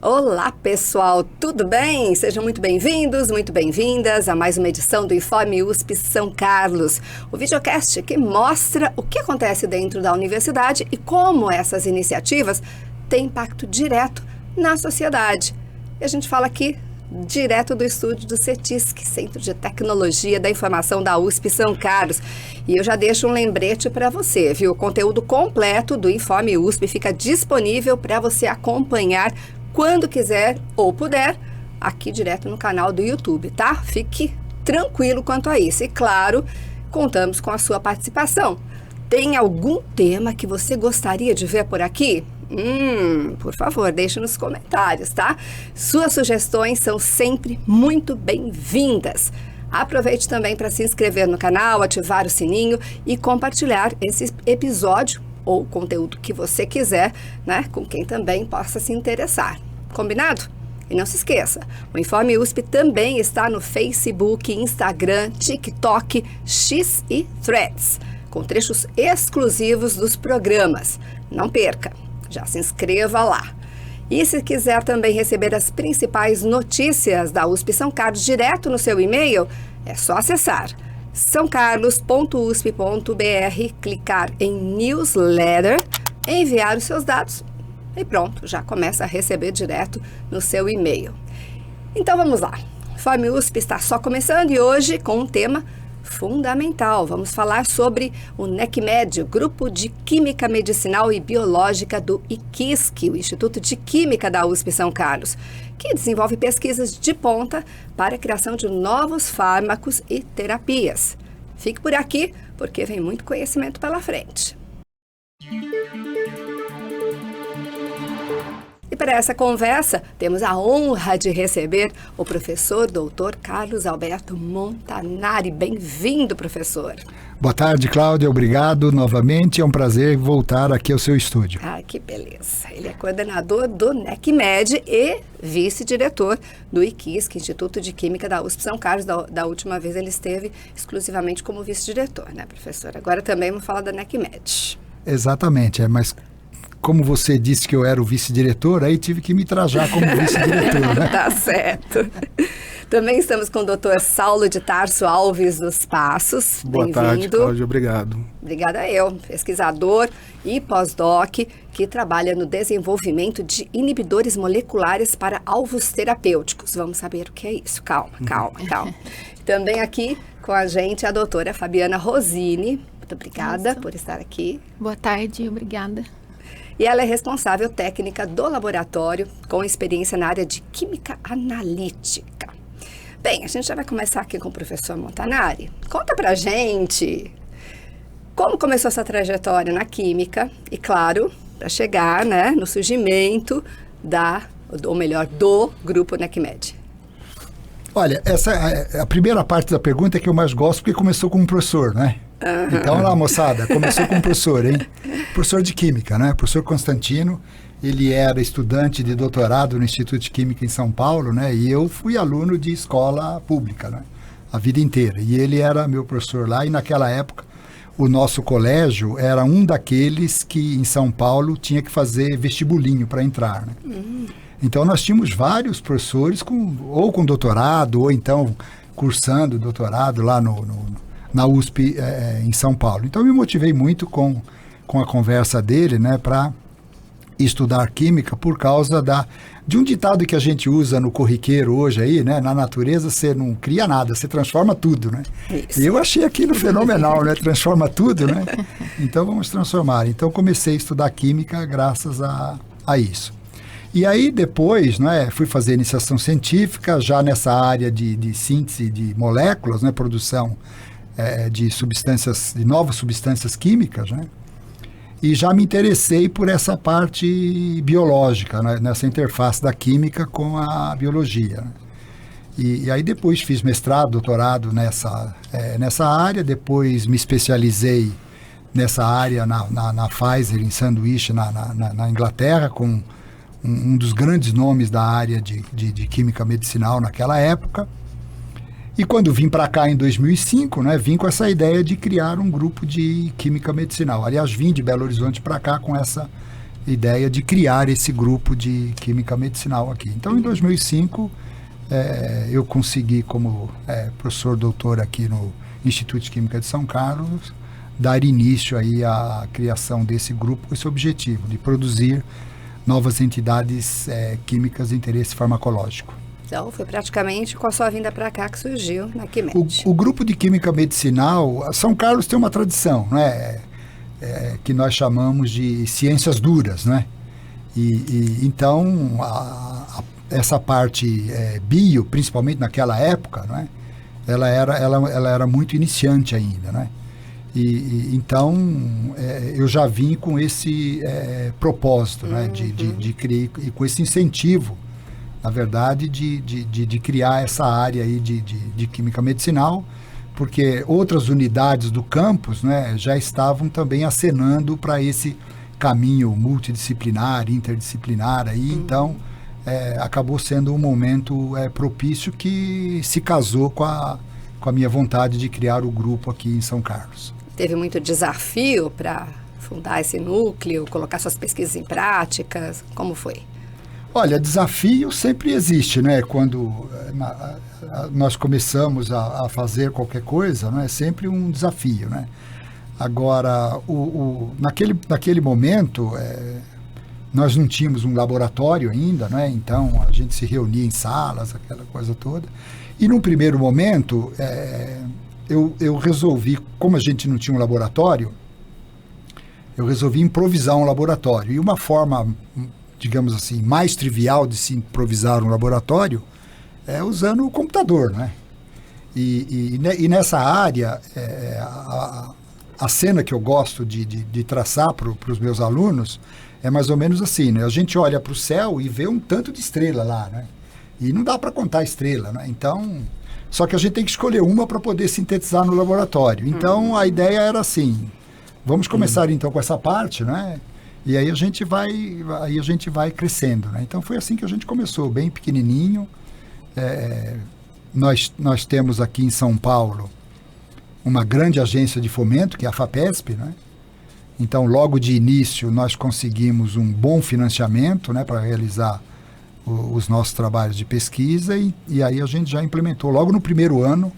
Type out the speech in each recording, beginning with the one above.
Olá pessoal, tudo bem? Sejam muito bem-vindos, muito bem-vindas a mais uma edição do Informe USP São Carlos, o videocast que mostra o que acontece dentro da universidade e como essas iniciativas têm impacto direto na sociedade. E a gente fala aqui direto do estúdio do CETISC, Centro de Tecnologia da Informação da USP São Carlos. E eu já deixo um lembrete para você, viu? O conteúdo completo do Informe USP fica disponível para você acompanhar quando quiser ou puder, aqui direto no canal do YouTube, tá? Fique tranquilo quanto a isso. E claro, contamos com a sua participação. Tem algum tema que você gostaria de ver por aqui? Por favor, deixe nos comentários, tá? Suas sugestões são sempre muito bem-vindas. Aproveite também para se inscrever no canal, ativar o sininho e compartilhar esse episódio ou o conteúdo que você quiser, né, com quem também possa se interessar. Combinado? E não se esqueça, o Informe USP também está no Facebook, Instagram, TikTok, X e Threads, com trechos exclusivos dos programas. Não perca, já se inscreva lá. E se quiser também receber as principais notícias da USP São Carlos direto no seu e-mail, é só acessar sãocarlos.usp.br, clicar em Newsletter, enviar os seus dados e pronto, já começa a receber direto no seu e-mail. Então vamos lá, o Informe USP está só começando e hoje com um tema fundamental. Vamos falar sobre o NECMED, o Grupo de Química Medicinal e Biológica do IQISC, o Instituto de Química da USP São Carlos, que desenvolve pesquisas de ponta para a criação de novos fármacos e terapias. Fique por aqui, porque vem muito conhecimento pela frente. E para essa conversa, temos a honra de receber o professor Dr. Carlos Alberto Montanari. Bem-vindo, professor. Boa tarde, Cláudia. Obrigado novamente. É um prazer voltar aqui ao seu estúdio. Ah, que beleza. Ele é coordenador do NECMED e vice-diretor do IQISC, Instituto de Química da USP São Carlos. Da última vez ele esteve exclusivamente como vice-diretor, né, professor? Agora também vamos falar da NECMED. Exatamente, mas como você disse que eu era o vice-diretor, aí tive que me trajar como vice-diretor, né? Tá certo. Também estamos com o Dr. Saulo de Tarso Alves dos Passos. Boa tarde, Cláudia. Obrigado. Obrigada eu, pesquisador e pós-doc que trabalha no desenvolvimento de inibidores moleculares para alvos terapêuticos. Vamos saber o que é isso. Calma. Também aqui com a gente a doutora Fabiana Rosini. Muito obrigada por estar aqui. Boa tarde, obrigada. E ela é responsável técnica do laboratório com experiência na área de química analítica. Bem, a gente já vai começar aqui com o professor Montanari. Conta pra gente como começou essa trajetória na química e, claro, para chegar, né, no surgimento do grupo NECMED. Olha, a primeira parte da pergunta é que eu mais gosto porque começou com um professor, né? Uhum. Então, lá, moçada, começou com um professor, hein? Professor de Química, né? Professor Constantino, ele era estudante de doutorado no Instituto de Química em São Paulo, né? E eu fui aluno de escola pública, né? A vida inteira. E ele era meu professor lá, e naquela época, o nosso colégio era um daqueles que, em São Paulo, tinha que fazer vestibulinho para entrar, né? Então, nós tínhamos vários professores ou com doutorado, ou então cursando doutorado lá na USP em São Paulo. Então, eu me motivei muito com a conversa dele, né, para estudar química por causa de um ditado que a gente usa no corriqueiro hoje aí, né, na natureza você não cria nada, você transforma tudo, né? Isso. E eu achei aquilo fenomenal, né, transforma tudo, né? Então, vamos transformar. Então, comecei a estudar química graças a isso. E aí, depois, né, fui fazer iniciação científica, já nessa área de síntese de moléculas, né, produção de novas substâncias químicas, né? E já me interessei por essa parte biológica, né? Nessa interface da química com a biologia, né? E aí depois fiz mestrado, doutorado nessa área, depois me especializei nessa área na Pfizer, em sanduíche, na Inglaterra, com um dos grandes nomes da área de química medicinal naquela época. E quando vim para cá em 2005, né, vim com essa ideia de criar um grupo de química medicinal. Aliás, vim de Belo Horizonte para cá com essa ideia de criar esse grupo de química medicinal aqui. Então, em 2005, eu consegui, como professor doutor aqui no Instituto de Química de São Carlos, dar início aí à criação desse grupo com esse objetivo, de produzir novas entidades químicas de interesse farmacológico. Então, foi praticamente com a sua vinda para cá que surgiu na Quimed. O grupo de química medicinal, São Carlos tem uma tradição, né? Que nós chamamos de ciências duras, né? Então, essa parte bio, principalmente naquela época, né? Ela era muito iniciante ainda, né? Então, eu já vim com esse propósito, né? De criar, e com esse incentivo, na verdade, de criar essa área aí de química medicinal, porque outras unidades do campus, né, já estavam também acenando para esse caminho multidisciplinar, interdisciplinar aí, então acabou sendo um momento propício que se casou com a minha vontade de criar o grupo aqui em São Carlos. Teve muito desafio para fundar esse núcleo, colocar suas pesquisas em práticas, como foi? Olha, desafio sempre existe, né? Quando nós começamos a fazer qualquer coisa, né? É sempre um desafio, né? Agora, naquele momento, nós não tínhamos um laboratório ainda, né? Então, a gente se reunia em salas, aquela coisa toda. E, num primeiro momento, eu resolvi, como a gente não tinha um laboratório, eu resolvi improvisar um laboratório. E uma forma, digamos assim, mais trivial de se improvisar um laboratório é usando o computador, né? E nessa área, a cena que eu gosto de traçar para os meus alunos é mais ou menos assim, né? A gente olha para o céu e vê um tanto de estrela lá, né? E não dá para contar estrela, né? Então, só que a gente tem que escolher uma para poder sintetizar no laboratório. Então, a ideia era assim, vamos começar então com essa parte, né? E aí a gente vai crescendo, né? Então foi assim que a gente começou, bem pequenininho. Nós temos aqui em São Paulo uma grande agência de fomento, que é a FAPESP, né? Então, logo de início, nós conseguimos um bom financiamento, né, para realizar os nossos trabalhos de pesquisa e aí a gente já implementou. Logo no primeiro ano,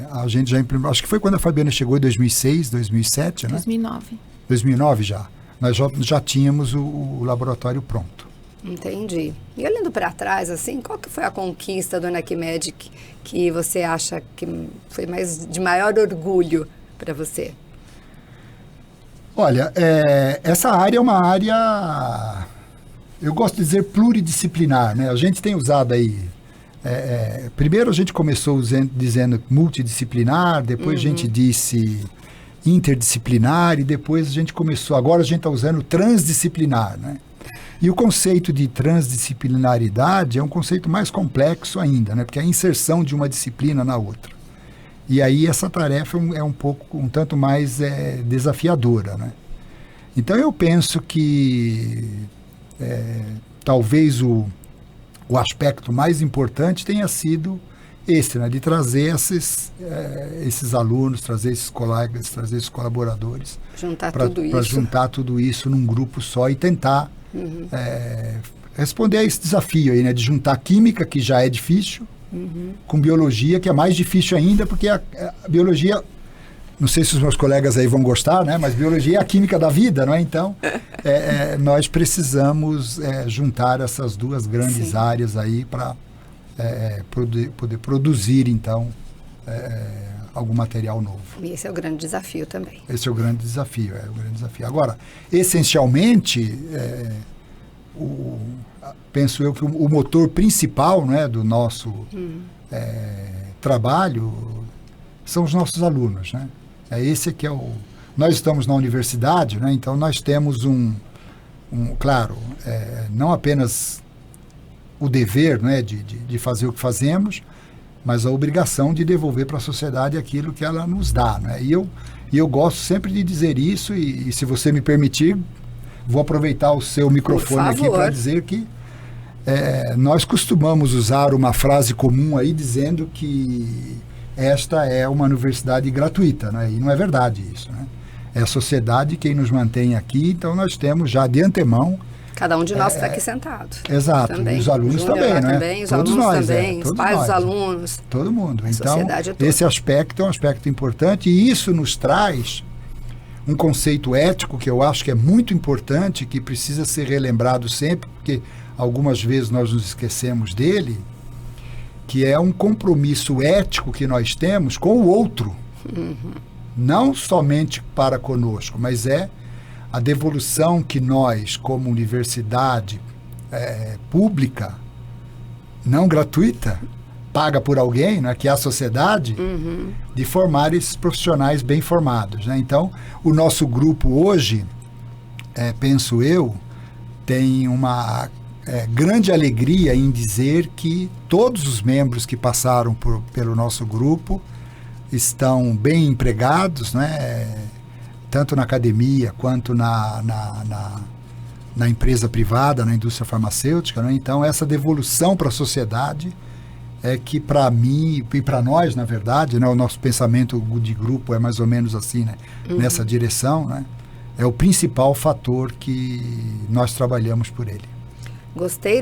a gente já implementou. Acho que foi quando a Fabiana chegou em 2006, 2007, né? 2009. 2009 já. Nós já tínhamos o laboratório pronto. Entendi. E olhando para trás, assim, qual que foi a conquista do Quimed que você acha que foi de maior orgulho para você? Olha, essa área é uma área, eu gosto de dizer pluridisciplinar, né? A gente tem usado aí, primeiro a gente começou dizendo multidisciplinar, depois a gente disse interdisciplinar e depois agora a gente está usando transdisciplinar, né? E o conceito de transdisciplinaridade é um conceito mais complexo ainda, né? Porque é a inserção de uma disciplina na outra. E aí essa tarefa é um tanto mais desafiadora, né? Então eu penso que talvez o aspecto mais importante tenha sido esse, né? De trazer esses alunos, trazer esses colegas, trazer esses colaboradores. Para juntar tudo isso num grupo só e tentar responder a esse desafio aí, né? De juntar química, que já é difícil, com biologia, que é mais difícil ainda, porque a biologia, não sei se os meus colegas aí vão gostar, né? Mas biologia é a química da vida, não é? Então, nós precisamos juntar essas duas grandes áreas aí para poder produzir, então, algum material novo. E esse é o grande desafio também. Esse é o grande desafio, Agora, essencialmente, penso eu que o motor principal, né, do nosso trabalho são os nossos alunos, né? Esse que é o... Nós estamos na universidade, né? Então nós temos claro, não apenas o dever, né, de fazer o que fazemos, mas a obrigação de devolver para a sociedade aquilo que ela nos dá, né? E eu gosto sempre de dizer isso e se você me permitir, vou aproveitar o seu microfone aqui para dizer que nós costumamos usar uma frase comum aí dizendo que esta é uma universidade gratuita, né? E não é verdade isso, né? É a sociedade quem nos mantém aqui, então nós temos já de antemão... Cada um de nós está aqui sentado. Exato, também. E os alunos também, né? Também, os todos alunos nós, também, os pais dos alunos. Todo mundo. Então, sociedade toda. Esse aspecto é um aspecto importante e isso nos traz um conceito ético que eu acho que é muito importante, que precisa ser relembrado sempre, porque algumas vezes nós nos esquecemos dele, que é um compromisso ético que nós temos com o outro. Não somente para conosco, mas é a devolução que nós, como universidade pública, não gratuita, paga por alguém, né, que é a sociedade, de formar esses profissionais bem formados. Né? Então, o nosso grupo hoje, penso eu, tem uma grande alegria em dizer que todos os membros que passaram pelo nosso grupo estão bem empregados, né? Tanto na academia quanto na empresa privada, na indústria farmacêutica. Né? Então, essa devolução para a sociedade é que, para mim e para nós, na verdade, né, o nosso pensamento de grupo é mais ou menos assim, né? Nessa direção, né? É o principal fator que nós trabalhamos por ele. Gostei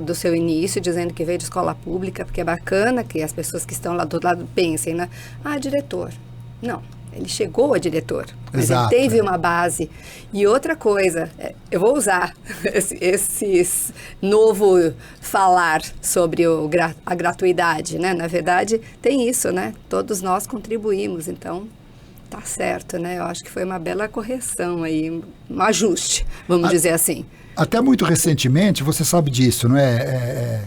do seu início, dizendo que veio de escola pública, porque é bacana que as pessoas que estão lá do outro lado pensem, né? Diretor. Não, ele chegou a diretor, mas Exato, ele teve uma base. E outra coisa, eu vou usar esse novo falar sobre a gratuidade, né? Na verdade, tem isso, né? Todos nós contribuímos, então tá certo, né? Eu acho que foi uma bela correção aí, um ajuste, vamos dizer assim. Até muito recentemente, você sabe disso, não é?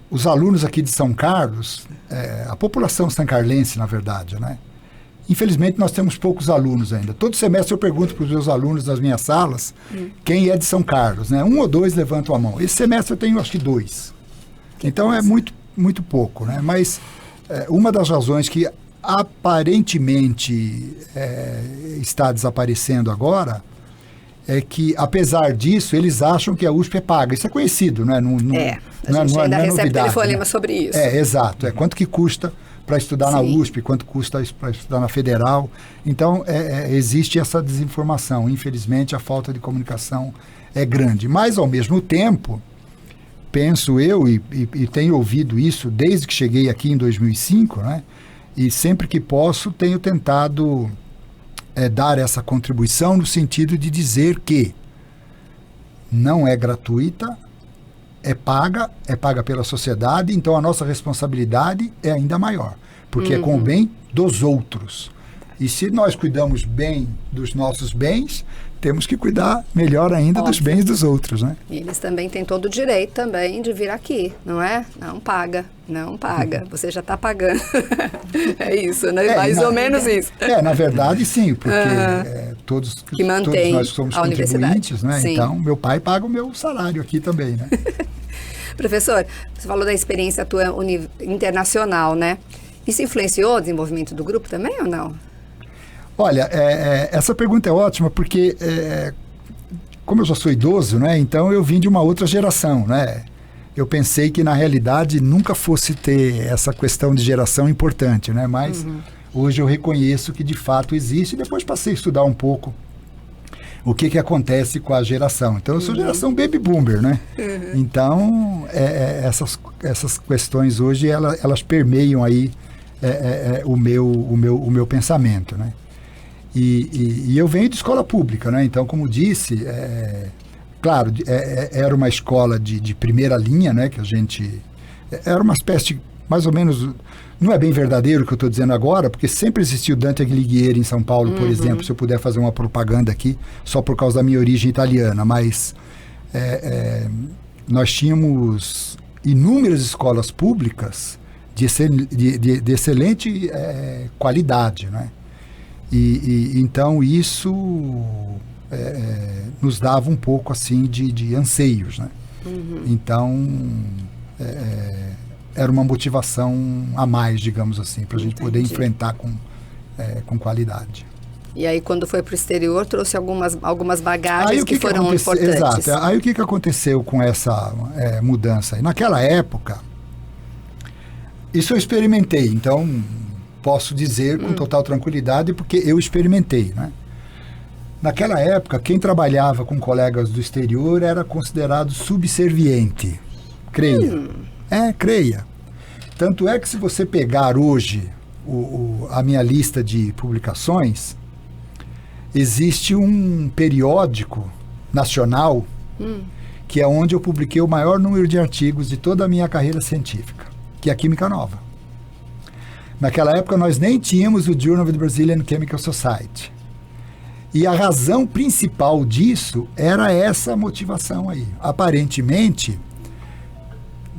Os alunos aqui de São Carlos, a população sancarlense, na verdade, né? Infelizmente, nós temos poucos alunos ainda. Todo semestre eu pergunto para os meus alunos das minhas salas quem é de São Carlos, né? 1 ou 2 levantam a mão. Esse semestre eu tenho, acho que 2. Então, é muito, muito pouco, né? Mas uma das razões que aparentemente está desaparecendo agora é que, apesar disso, eles acham que a USP é paga. Isso é conhecido, né? A gente ainda recebe telefonema sobre isso. Exato. Quanto que custa para estudar na USP, quanto custa para estudar na Federal. Então, existe essa desinformação. Infelizmente, a falta de comunicação é grande. Mas, ao mesmo tempo, penso eu, e tenho ouvido isso desde que cheguei aqui em 2005, né? E sempre que posso, tenho tentado dar essa contribuição no sentido de dizer que não é gratuita, é paga pela sociedade, então a nossa responsabilidade é ainda maior, porque é com o bem dos outros. E se nós cuidamos bem dos nossos bens, temos que cuidar melhor ainda dos bens dos outros, né? E eles também têm todo o direito também de vir aqui, não é? Não paga. Você já está pagando. É isso, né? Mais ou menos isso. Na verdade, sim, porque todos nós somos contribuintes, né? Sim. Então, meu pai paga o meu salário aqui também, né? Professor, você falou da experiência tua internacional, né? Isso influenciou o desenvolvimento do grupo também ou não? Olha, essa pergunta é ótima porque, como eu já sou idoso, né, então eu vim de uma outra geração, né? Eu pensei que, na realidade, nunca fosse ter essa questão de geração importante, né? Mas hoje eu reconheço que, de fato, existe. E depois passei a estudar um pouco o que acontece com a geração. Então, eu sou geração baby boomer, né? Então, essas questões hoje, elas permeiam aí o meu pensamento, né? E eu venho de escola pública, né? Então, como disse, claro, era uma escola de primeira linha, né? Que a gente... Era uma espécie de, mais ou menos... Não é bem verdadeiro o que eu estou dizendo agora, porque sempre existiu Dante Alighieri em São Paulo, por exemplo, se eu puder fazer uma propaganda aqui, só por causa da minha origem italiana, mas nós tínhamos inúmeras escolas públicas de excelente qualidade, né? Então isso nos dava um pouco assim de anseios, né? Então era uma motivação a mais, digamos assim, para a gente poder enfrentar com qualidade. E aí, quando foi para o exterior, trouxe algumas bagagens que foram importantes. Exato. Aí o que aconteceu com essa mudança? Naquela época, isso eu experimentei. Então, posso dizer com total tranquilidade, porque eu experimentei, né? Naquela época, quem trabalhava com colegas do exterior era considerado subserviente. Creia. Creia. Tanto é que se você pegar hoje a minha lista de publicações, existe um periódico nacional que é onde eu publiquei o maior número de artigos de toda a minha carreira científica, que é a Química Nova. Naquela época nós nem tínhamos o Journal of the Brazilian Chemical Society. E a razão principal disso era essa motivação aí. Aparentemente,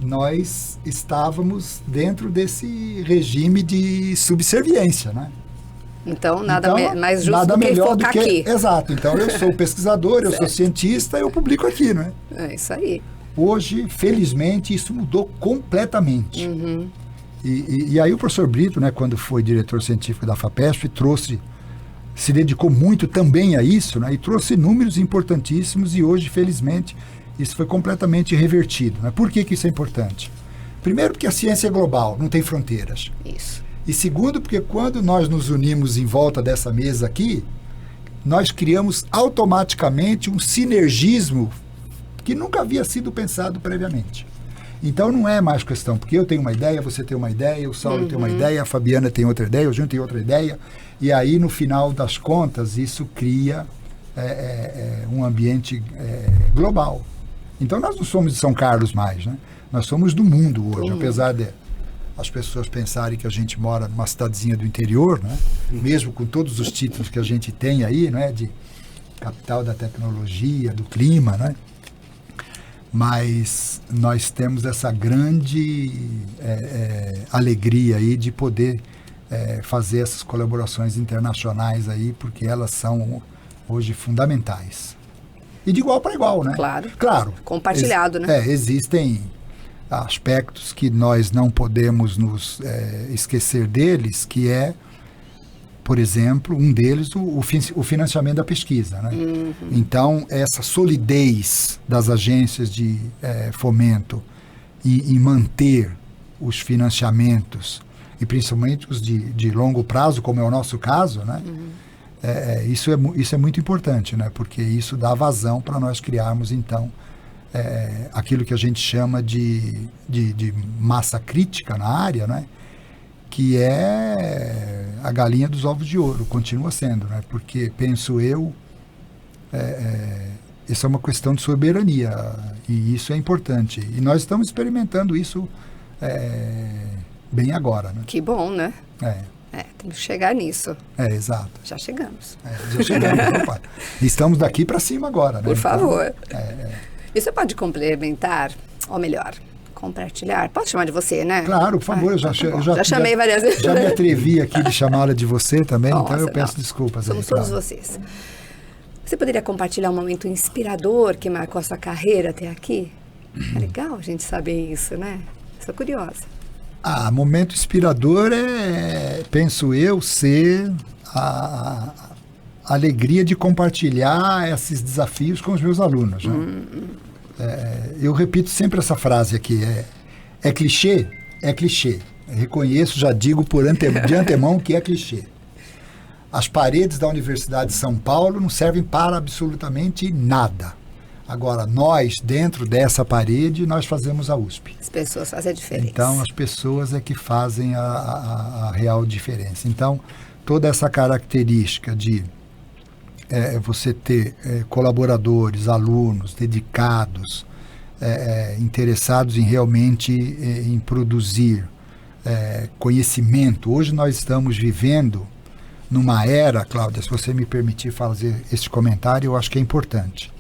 nós estávamos dentro desse regime de subserviência, né? Então, mais justo nada do que melhor focar do que, aqui. Exato. Então, eu sou pesquisador, eu sou cientista, eu publico aqui, né? É isso aí. Hoje, felizmente, isso mudou completamente. E aí o professor Brito, né, quando foi diretor científico da FAPESP, se dedicou muito também a isso, né, e trouxe números importantíssimos, e hoje, felizmente, isso foi completamente revertido, né? Por que isso é importante? Primeiro, porque a ciência é global, não tem fronteiras. Isso. E segundo, porque quando nós nos unimos em volta dessa mesa aqui, nós criamos automaticamente um sinergismo que nunca havia sido pensado previamente. Então não é mais questão, porque eu tenho uma ideia, você tem uma ideia, o Saulo tem uma ideia, a Fabiana tem outra ideia, o Júnior tem outra ideia, e aí no final das contas isso cria um ambiente global. Então nós não somos de São Carlos mais, né? Nós somos do mundo hoje, apesar de as pessoas pensarem que a gente mora numa cidadezinha do interior, né? Mesmo com todos os títulos que a gente tem aí, né? De capital da tecnologia, do clima, né? Mas nós temos essa grande alegria aí de poder fazer essas colaborações internacionais aí, porque elas são hoje fundamentais. E de igual para igual, né? Claro. Compartilhado, né? Existem aspectos que nós não podemos nos esquecer deles, que é, por exemplo, um deles o financiamento da pesquisa, né? Então, essa solidez das agências de fomento em manter os financiamentos, e principalmente os de longo prazo, como é o nosso caso, né? Isso é muito importante, né? Porque isso dá vazão para nós criarmos, então, aquilo que a gente chama de massa crítica na área, né? Que é a galinha dos ovos de ouro, continua sendo, né? Porque, penso eu, isso é uma questão de soberania, e isso é importante. E nós estamos experimentando isso bem agora, né? Que bom, né? Temos que chegar nisso. Exato. Já chegamos. Já chegamos. Opa. Estamos daqui para cima agora, né? Por favor. E você pode complementar, ou melhor, compartilhar? Pode chamar de você, né? Claro, por favor. Eu já chamei várias vezes. Já me atrevi aqui de chamá-la de você também, Nossa, então eu peço desculpas. Somos todos vocês. Você poderia compartilhar um momento inspirador que marcou a sua carreira até aqui? É legal a gente saber isso, né? Sou curiosa. Momento inspirador penso eu, ser a alegria de compartilhar esses desafios com os meus alunos, né? Eu repito sempre essa frase aqui, é clichê? É clichê. Eu reconheço, já digo de antemão que é clichê. As paredes da Universidade de São Paulo não servem para absolutamente nada. Agora, nós, dentro dessa parede, nós fazemos a USP. As pessoas fazem a diferença. Então, as pessoas é que fazem a real diferença. Então, toda essa característica de você ter colaboradores, alunos dedicados, interessados em realmente em produzir conhecimento. Hoje nós estamos vivendo numa era, Cláudia, se você me permitir fazer esse comentário, eu acho que é importante.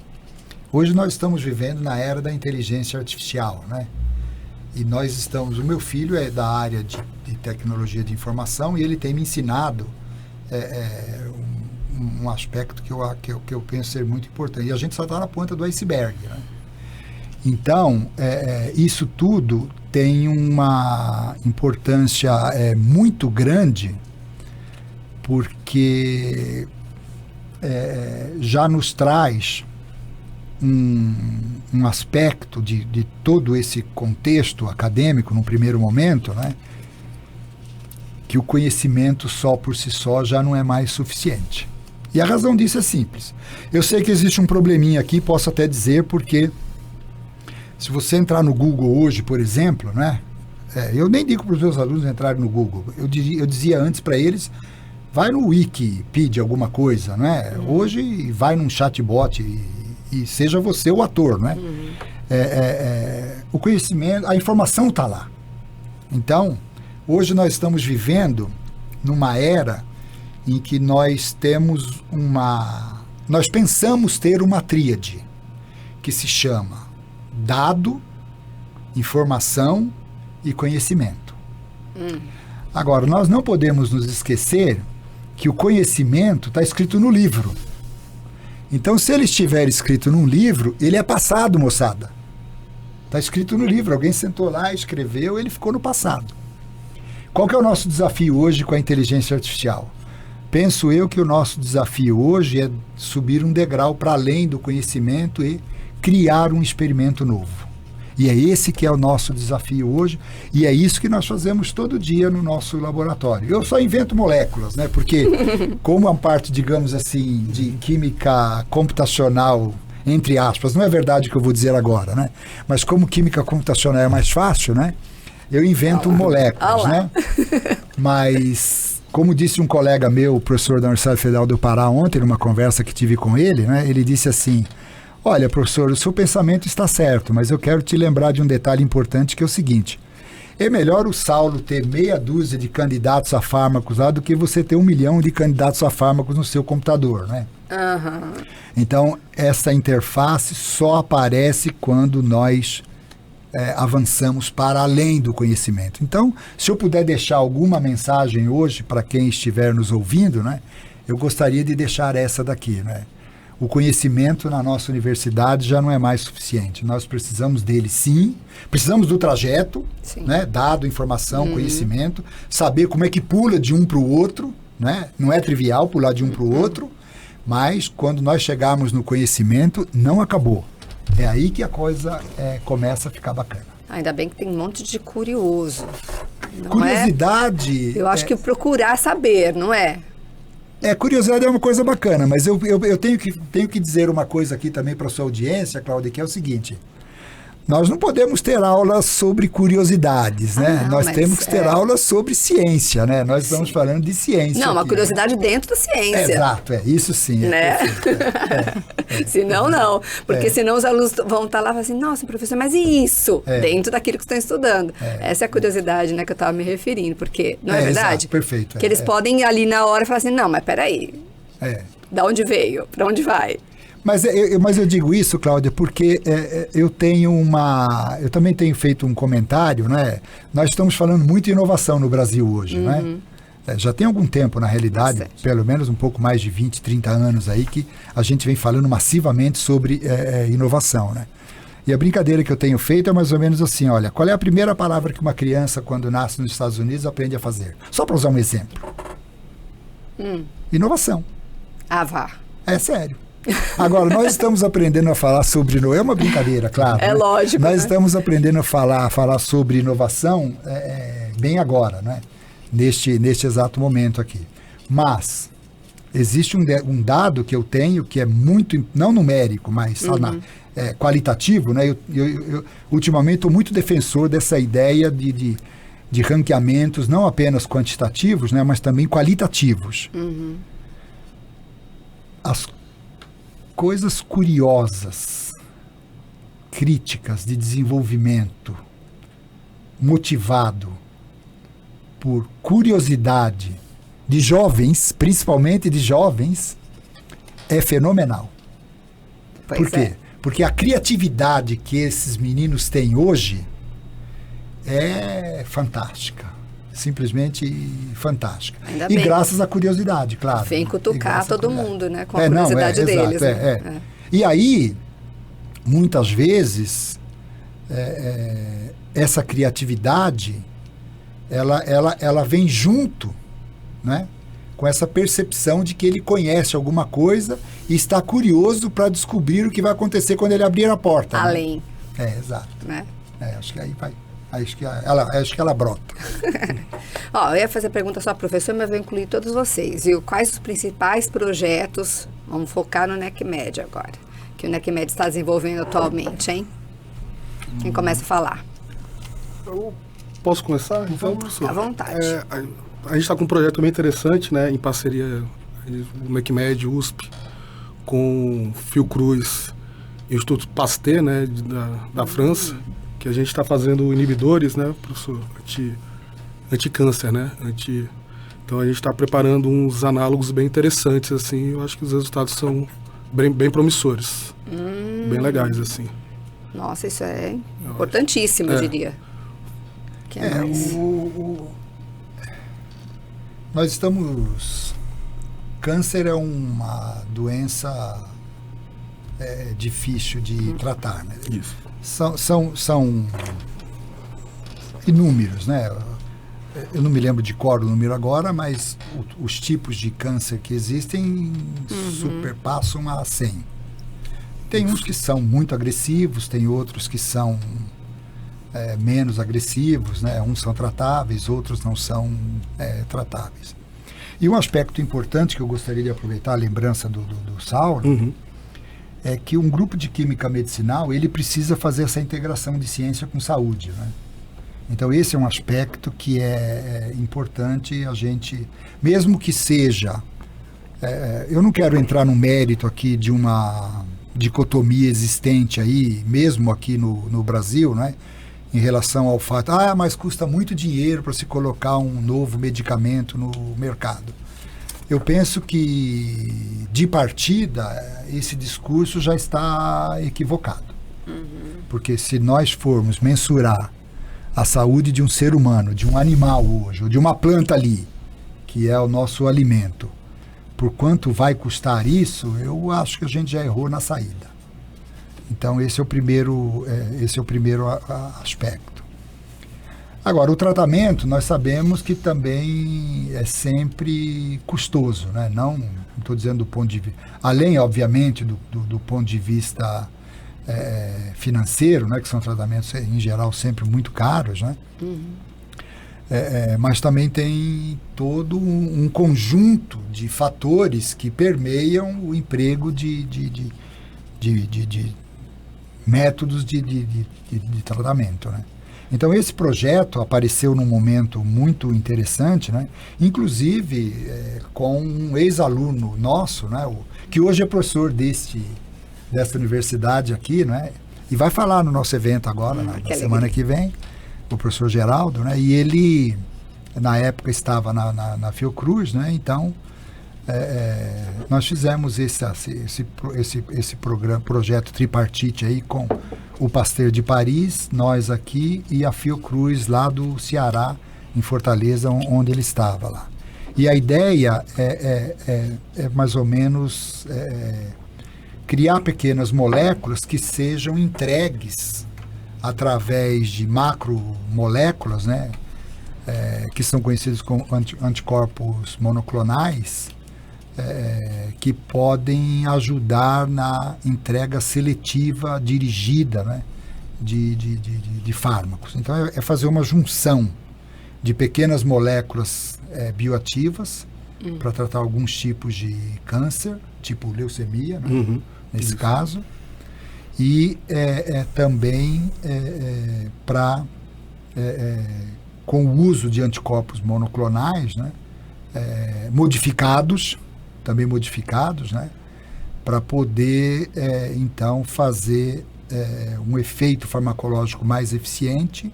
Hoje nós estamos vivendo na era da inteligência artificial, né? E nós estamos... O meu filho é da área de tecnologia de informação e ele tem me ensinado um aspecto que eu penso ser muito importante. E a gente só está na ponta do iceberg, né? Então, isso tudo tem uma importância muito grande, porque já nos traz um aspecto de todo esse contexto acadêmico, num primeiro momento, né, que o conhecimento só por si só já não é mais suficiente. E a razão disso é simples. Eu sei que existe um probleminha aqui, posso até dizer, porque se você entrar no Google hoje, por exemplo, né? Eu nem digo para os meus alunos entrarem no Google. Eu dizia antes para eles, vai no Wikipedia alguma coisa, né? Hoje vai num chatbot e seja você o ator, né? O conhecimento, a informação está lá. Então, hoje nós estamos vivendo numa era em que nós pensamos ter uma tríade que se chama dado, informação e conhecimento. Agora, nós não podemos nos esquecer que o conhecimento está escrito no livro. Então, se ele estiver escrito num livro, ele é passado, moçada. Está escrito no livro, alguém sentou lá, escreveu, ele ficou no passado. Qual que é o nosso desafio hoje com a inteligência artificial? Penso eu que o nosso desafio hoje é subir um degrau para além do conhecimento e criar um experimento novo. E é esse que é o nosso desafio hoje, e é isso que nós fazemos todo dia no nosso laboratório. Eu só invento moléculas, né? Porque como a parte, digamos assim, de química computacional, entre aspas, não é verdade o que eu vou dizer agora, né? Mas como química computacional é mais fácil, né? Eu invento moléculas, né? Mas, como disse um colega meu, professor da Universidade Federal do Pará ontem, numa conversa que tive com ele, né? Ele disse assim, olha, professor, o seu pensamento está certo, mas eu quero te lembrar de um detalhe importante, que é o seguinte, é melhor o Saulo ter meia dúzia de candidatos a fármacos lá do que você ter 1 milhão de candidatos a fármacos no seu computador, né? Então, essa interface só aparece quando nós avançamos para além do conhecimento. Então, se eu puder deixar alguma mensagem hoje para quem estiver nos ouvindo, né, eu gostaria de deixar essa daqui, né? O conhecimento na nossa universidade já não é mais suficiente. Nós precisamos dele, sim. Precisamos do trajeto, né? Dado, informação, conhecimento. Saber como é que pula de um para o outro, né? Não é trivial pular de um para o outro, mas quando nós chegarmos no conhecimento, não acabou. É aí que a coisa começa a ficar bacana. Ainda bem que tem um monte de curioso. Não curiosidade... Eu acho que procurar saber, não é? Curiosidade é uma coisa bacana, mas eu tenho que dizer uma coisa aqui também para a sua audiência, Cláudia, que é o seguinte... Nós não podemos ter aulas sobre curiosidades, né? Não, nós temos que ter aulas sobre ciência, né? Nós estamos falando de ciência. Não, aqui, uma curiosidade dentro da ciência. Exato, isso sim. Né? Senão, não. Porque senão os alunos vão estar lá e falar assim, nossa, professor, mas e isso? Dentro daquilo que estão estudando. Essa é a curiosidade, né, que eu estava me referindo. Porque, não é verdade? Exato, perfeito. Que eles podem ali na hora falar assim, não, mas peraí. Da onde veio? Para onde vai? Mas eu digo isso, Cláudia, porque eu também tenho feito um comentário, né? Nós estamos falando muito de inovação no Brasil hoje, né? Já tem algum tempo, na realidade, pelo menos um pouco mais de 20, 30 anos aí, que a gente vem falando massivamente sobre inovação, né? E a brincadeira que eu tenho feito é mais ou menos assim, olha, qual é a primeira palavra que uma criança, quando nasce nos Estados Unidos, aprende a fazer? Só para usar um exemplo. Inovação. Vá. É sério. Agora, nós estamos aprendendo a falar sobre... É uma brincadeira, claro. É lógico. Nós estamos aprendendo a falar sobre inovação bem agora, né? Neste exato momento aqui. Mas existe um dado que eu tenho que é muito... Não numérico, mas qualitativo, né? Eu ultimamente estou muito defensor dessa ideia de ranqueamentos, não apenas quantitativos, né? Mas também qualitativos. As coisas curiosas, críticas de desenvolvimento, motivado por curiosidade de jovens, principalmente de jovens, é fenomenal. Por quê? Porque a criatividade que esses meninos têm hoje é fantástica. Simplesmente fantástica. E graças à curiosidade, claro. Vem cutucar todo mundo, né? Com a curiosidade deles. E aí, muitas vezes, essa criatividade, ela vem junto, né? Com essa percepção de que ele conhece alguma coisa e está curioso para descobrir o que vai acontecer quando ele abrir a porta. Além. Né? Exato. Né? Acho que aí vai. Acho que ela brota. Ó, eu ia fazer a pergunta só para o professor, mas vou incluir todos vocês, viu? Quais os principais projetos, vamos focar no NECMED agora, que o NECMED está desenvolvendo atualmente, hein? Quem começa a falar? Eu posso começar? Então, professor? À vontade. A gente está com um projeto bem interessante, né, em parceria o NECMED, USP, com Fiocruz e o Instituto Pasteur, né, da França, que a gente está fazendo inibidores, né, professor, anti-câncer, né, então a gente está preparando uns análogos bem interessantes, assim, eu acho que os resultados são bem promissores, bem legais, assim. Nossa, isso é importantíssimo, eu diria. Que nós estamos... Câncer é uma doença difícil de tratar, né? Isso. São inúmeros, né? Eu não me lembro de cor o número agora, mas os tipos de câncer que existem superpassam a 100. Tem uns que são muito agressivos, tem outros que são menos agressivos, né? Uns são tratáveis, outros não são tratáveis. E um aspecto importante que eu gostaria de aproveitar, a lembrança do Saulo, é que um grupo de química medicinal, ele precisa fazer essa integração de ciência com saúde, né? Então esse é um aspecto que é importante a gente, mesmo que seja, eu não quero entrar no mérito aqui de uma dicotomia existente aí, mesmo aqui no Brasil, né? Em relação ao fato, mas custa muito dinheiro para se colocar um novo medicamento no mercado. Eu penso que, de partida, esse discurso já está equivocado. Porque se nós formos mensurar a saúde de um ser humano, de um animal hoje, ou de uma planta ali, que é o nosso alimento, por quanto vai custar isso, eu acho que a gente já errou na saída. Então, esse é o primeiro aspecto. Agora, o tratamento, nós sabemos que também é sempre custoso, né? Não estou dizendo do ponto de vista... Além, obviamente, do ponto de vista financeiro, né? Que são tratamentos, em geral, sempre muito caros, né? Mas também tem todo um conjunto de fatores que permeiam o emprego de métodos de tratamento, né? Então esse projeto apareceu num momento muito interessante, né? Inclusive com um ex-aluno nosso, né? Que hoje é professor dessa universidade aqui, né? E vai falar no nosso evento agora, na semana que vem, o professor Geraldo, né? E ele, na época, estava na Fiocruz, né? Então, nós fizemos esse projeto tripartite aí com o Pasteur de Paris, nós aqui e a Fiocruz lá do Ceará, em Fortaleza, onde ele estava lá. E a ideia é mais ou menos criar pequenas moléculas que sejam entregues através de macromoléculas, né, que são conhecidos como anticorpos monoclonais, que podem ajudar na entrega seletiva dirigida, né, de fármacos. Então, é fazer uma junção de pequenas moléculas bioativas para tratar alguns tipos de câncer, tipo leucemia, né, nesse caso, e também com o uso de anticorpos monoclonais, né, modificados, né, para poder, então, fazer um efeito farmacológico mais eficiente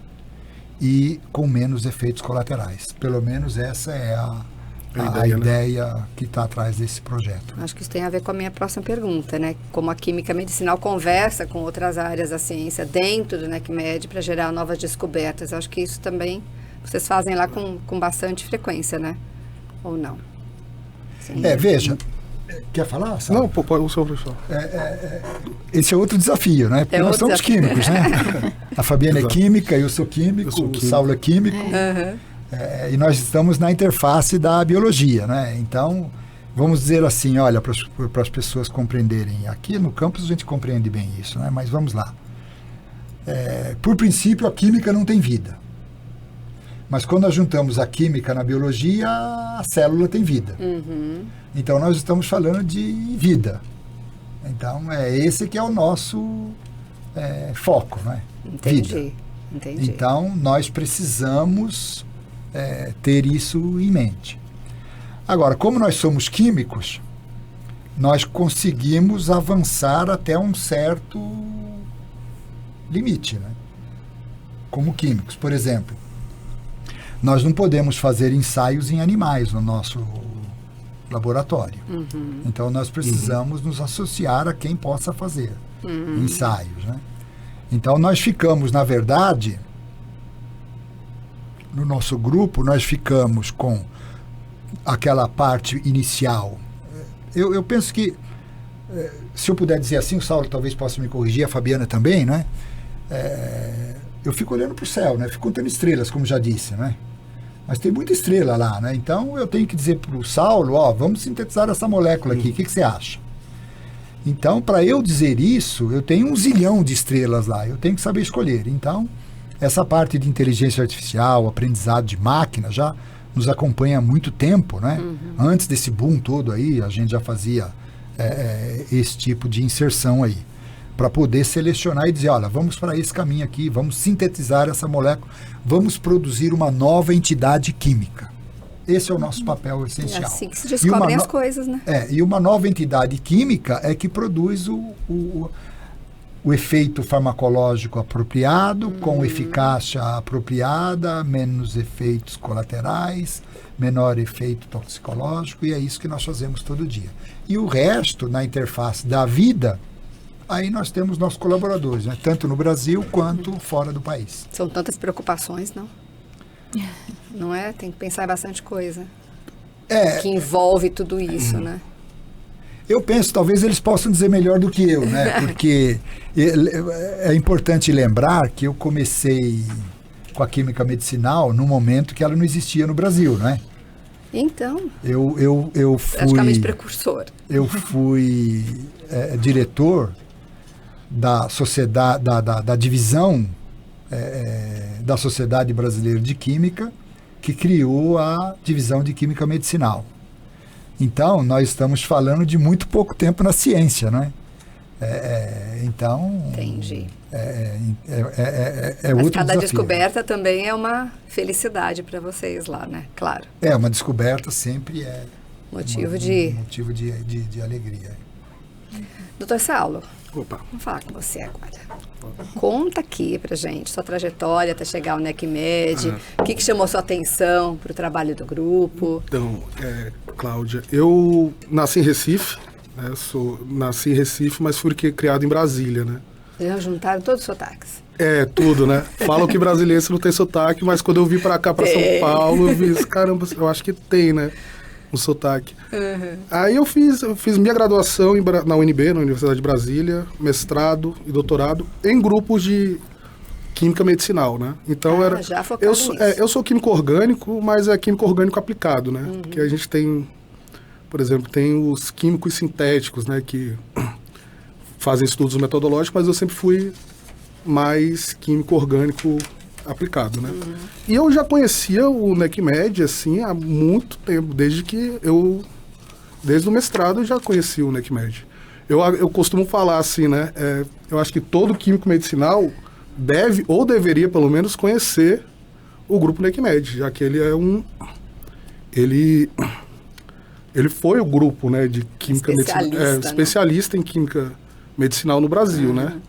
e com menos efeitos colaterais. Pelo menos essa é a ideia que está atrás desse projeto. Acho que isso tem a ver com a minha próxima pergunta, né? Como a química medicinal conversa com outras áreas da ciência dentro do NECMED para gerar novas descobertas. Acho que isso também vocês fazem lá com bastante frequência, né? Ou não? Sim. Veja, quer falar? Sabe? Não, pode, o seu professor. Esse é outro desafio, né? Porque nós somos químicos, né? A Fabiana é química, eu sou químico, o Saulo é químico. E nós estamos na interface da biologia, né? Então, vamos dizer assim, olha, para as pessoas compreenderem. Aqui no campus a gente compreende bem isso, né? Mas vamos lá. Por princípio, a química não tem vida. Mas quando nós juntamos a química na biologia, a célula tem vida. Então, nós estamos falando de vida. Então, esse que é o nosso foco, né? Entendi. Então, nós precisamos ter isso em mente. Agora, como nós somos químicos, nós conseguimos avançar até um certo limite, né? Como químicos. Por exemplo, nós não podemos fazer ensaios em animais no nosso laboratório. Então, nós precisamos nos associar a quem possa fazer ensaios, né? Então, nós ficamos, na verdade, no nosso grupo, nós ficamos com aquela parte inicial. Eu penso que, se eu puder dizer assim, o Saulo talvez possa me corrigir, a Fabiana também, né? Eu fico olhando para o céu, né? Fico contando estrelas, como já disse, né? Mas tem muita estrela lá, né? Então, eu tenho que dizer para o Saulo, vamos sintetizar essa molécula aqui, o que você acha? Então, para eu dizer isso, eu tenho 1 zilhão de estrelas lá, eu tenho que saber escolher. Então, essa parte de inteligência artificial, aprendizado de máquina, já nos acompanha há muito tempo, né? Antes desse boom todo aí, a gente já fazia esse tipo de inserção aí, para poder selecionar e dizer, olha, vamos para esse caminho aqui, vamos sintetizar essa molécula, vamos produzir uma nova entidade química. Esse é o nosso papel essencial. É assim que se descobrem as coisas, né? E uma nova entidade química é que produz o efeito farmacológico apropriado, com eficácia apropriada, menos efeitos colaterais, menor efeito toxicológico, e é isso que nós fazemos todo dia. E o resto, na interface da vida, aí nós temos nossos colaboradores, né? Tanto no Brasil quanto fora do país. São tantas preocupações, não? Não é? Tem que pensar em bastante coisa. Que envolve tudo isso, né? Eu penso, talvez eles possam dizer melhor do que eu, né? Porque é importante lembrar que eu comecei com a química medicinal no momento que ela não existia no Brasil, né? Então, eu fui praticamente precursor. Eu fui diretor da sociedade, da divisão da Sociedade Brasileira de Química, que criou a divisão de Química Medicinal. Então, nós estamos falando de muito pouco tempo na ciência, né? Então... Entendi. Mas outro cada desafio. descoberta também é uma felicidade para vocês lá, né? Claro. Uma descoberta sempre é motivo de alegria. Doutor Saulo, Opa. vamos falar com você agora. Conta aqui pra gente sua trajetória até chegar ao NECMED, o que chamou sua atenção para o trabalho do grupo. Então, Cláudia, eu nasci em Recife, né? Nasci em Recife, mas fui criado em Brasília, né? Já juntaram todos os sotaques. Tudo, né? Falam que brasileiro não tem sotaque, mas quando eu vim pra cá, pra São Paulo, eu vi, caramba, eu acho que tem, né? Um sotaque. Aí eu fiz minha graduação na UNB, na Universidade de Brasília, mestrado e doutorado em grupos de química medicinal, né? Então já focado nisso. Eu sou químico orgânico, mas é químico orgânico aplicado, né? Porque a gente tem, por exemplo, tem os químicos sintéticos, né? Que fazem estudos metodológicos, mas eu sempre fui mais químico orgânico aplicado, né? E eu já conhecia o NECMED, assim, há muito tempo, desde o mestrado eu já conhecia o NECMED. Eu costumo falar assim, né? Eu acho que todo químico medicinal deve, ou deveria pelo menos, conhecer o grupo NECMED, já que ele é ele foi o grupo, né, de química medicinal, especialista em química medicinal no Brasil, né?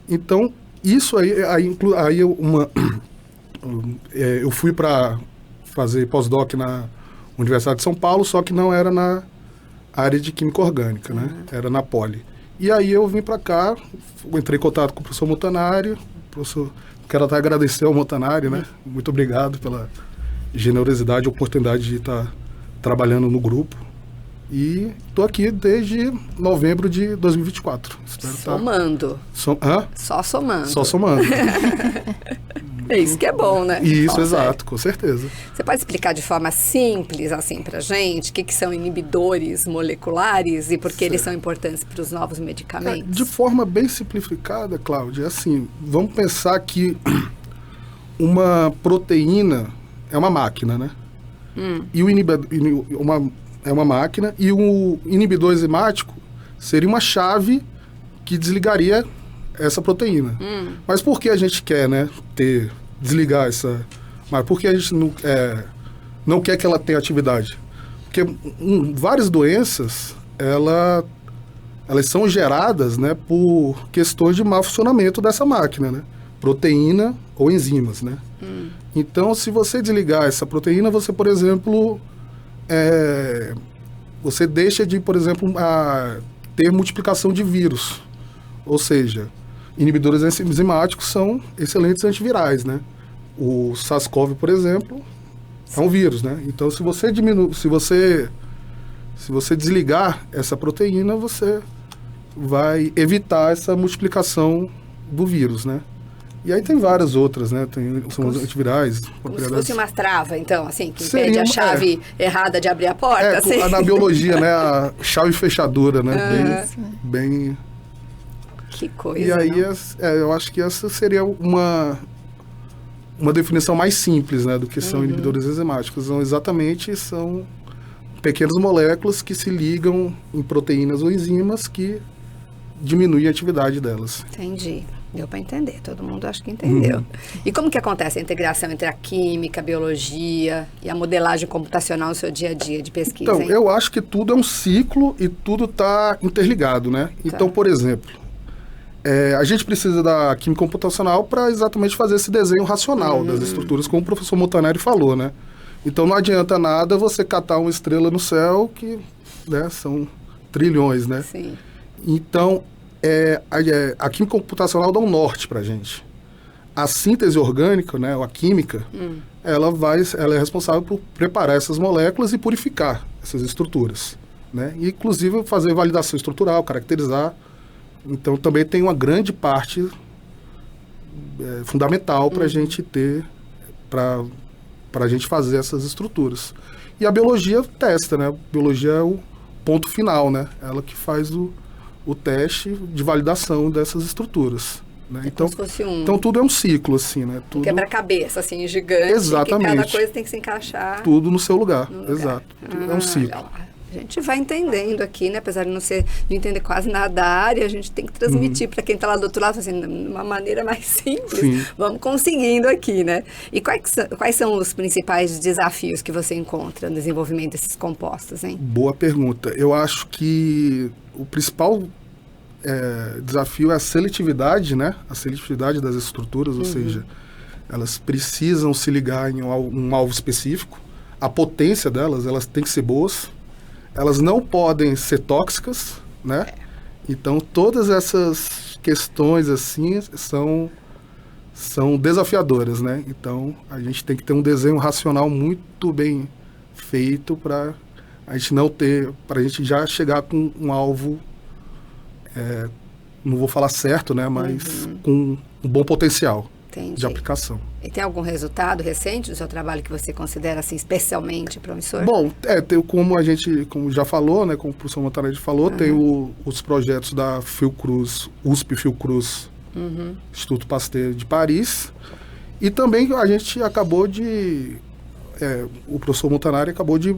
Então, isso eu fui para fazer pós-doc na Universidade de São Paulo, só que não era na área de química orgânica, né? Era na Poli. E aí eu vim para cá, entrei em contato com o professor Montanari, quero até agradecer ao Montanari, né? Muito obrigado pela generosidade e oportunidade de estar trabalhando no grupo. E estou aqui desde novembro de 2024. Somando. Só somando. Só somando. É isso que é bom, né? Isso, exato, com certeza. Você pode explicar de forma simples, assim, pra gente, o que são inibidores moleculares e por que eles são importantes para os novos medicamentos? De forma bem simplificada, Cláudia, assim, vamos pensar que uma proteína é uma máquina, né? E o inibidor é uma máquina e o inibidor enzimático seria uma chave que desligaria essa proteína. Mas por que a gente quer, né, desligar essa... Mas por que a gente não quer que ela tenha atividade? Porque várias doenças, elas são geradas, né, por questões de mau funcionamento dessa máquina, né? Proteína ou enzimas, né? Então, se você desligar essa proteína, você, por exemplo, você deixa de, por exemplo, ter multiplicação de vírus. Ou seja, inibidores enzimáticos são excelentes antivirais, né? O SARS-CoV, por exemplo, é um vírus, né? Então, se você desligar essa proteína, você vai evitar essa multiplicação do vírus, né? E aí tem várias outras, né? São os antivirais. Como se fosse uma trava, então, assim, que impede a chave errada de abrir a porta. Assim. Na biologia, né? A chave fechadura, né? Bem... Que coisa. E aí, eu acho que essa seria uma definição mais simples, né? Do que são inibidores enzimáticos. São pequenas moléculas que se ligam em proteínas ou enzimas que diminuem a atividade delas. Entendi. Deu para entender, todo mundo acho que entendeu. E como que acontece a integração entre a química, a biologia e a modelagem computacional no seu dia a dia de pesquisa? Então, hein? eu acho que tudo é um ciclo e tudo está interligado, né? Então, por exemplo, a gente precisa da química computacional para exatamente fazer esse desenho racional das estruturas, como o professor Montanari falou, né? Então, não adianta nada você catar uma estrela no céu que, né, são trilhões, né? Sim. Então, a química computacional dá um norte para a gente. A síntese orgânica, né, a química, ela é responsável por preparar essas moléculas e purificar essas estruturas, né? E, inclusive, fazer validação estrutural, caracterizar. Então, também tem uma grande parte fundamental para a gente ter, para a gente fazer essas estruturas. E a biologia testa, né? A biologia é o ponto final, né? Ela que faz o teste de validação dessas estruturas. Né? Então, como se fosse então, tudo é um ciclo, assim, né? Tudo... quebra-cabeça, assim, gigante. Exatamente. Que cada coisa tem que se encaixar. Tudo no seu lugar. Exato. É um ciclo. A gente vai entendendo aqui, né? Apesar de não entender quase nada da área, a gente tem que transmitir para quem está lá do outro lado, assim, de uma maneira mais simples. Sim. Vamos conseguindo aqui, né? E quais são os principais desafios que você encontra no desenvolvimento desses compostos, hein? Boa pergunta. Eu acho que o principal desafio é a seletividade, né? A seletividade das estruturas, ou seja, elas precisam se ligar em um alvo específico. A potência delas, elas têm que ser boas. Elas não podem ser tóxicas, né? Então, todas essas questões, assim, são desafiadoras, né? Então, a gente tem que ter um desenho racional muito bem feito para a gente já chegar com um alvo, não vou falar certo, né? Mas com um bom potencial. Entendi. De aplicação. E tem algum resultado recente do seu trabalho que você considera assim especialmente promissor? Bom, como já falou, né, como o professor Montanari falou, tem os projetos da Fiocruz, USP Fiocruz, Instituto Pasteur de Paris, e também a gente acabou de, o professor Montanari acabou de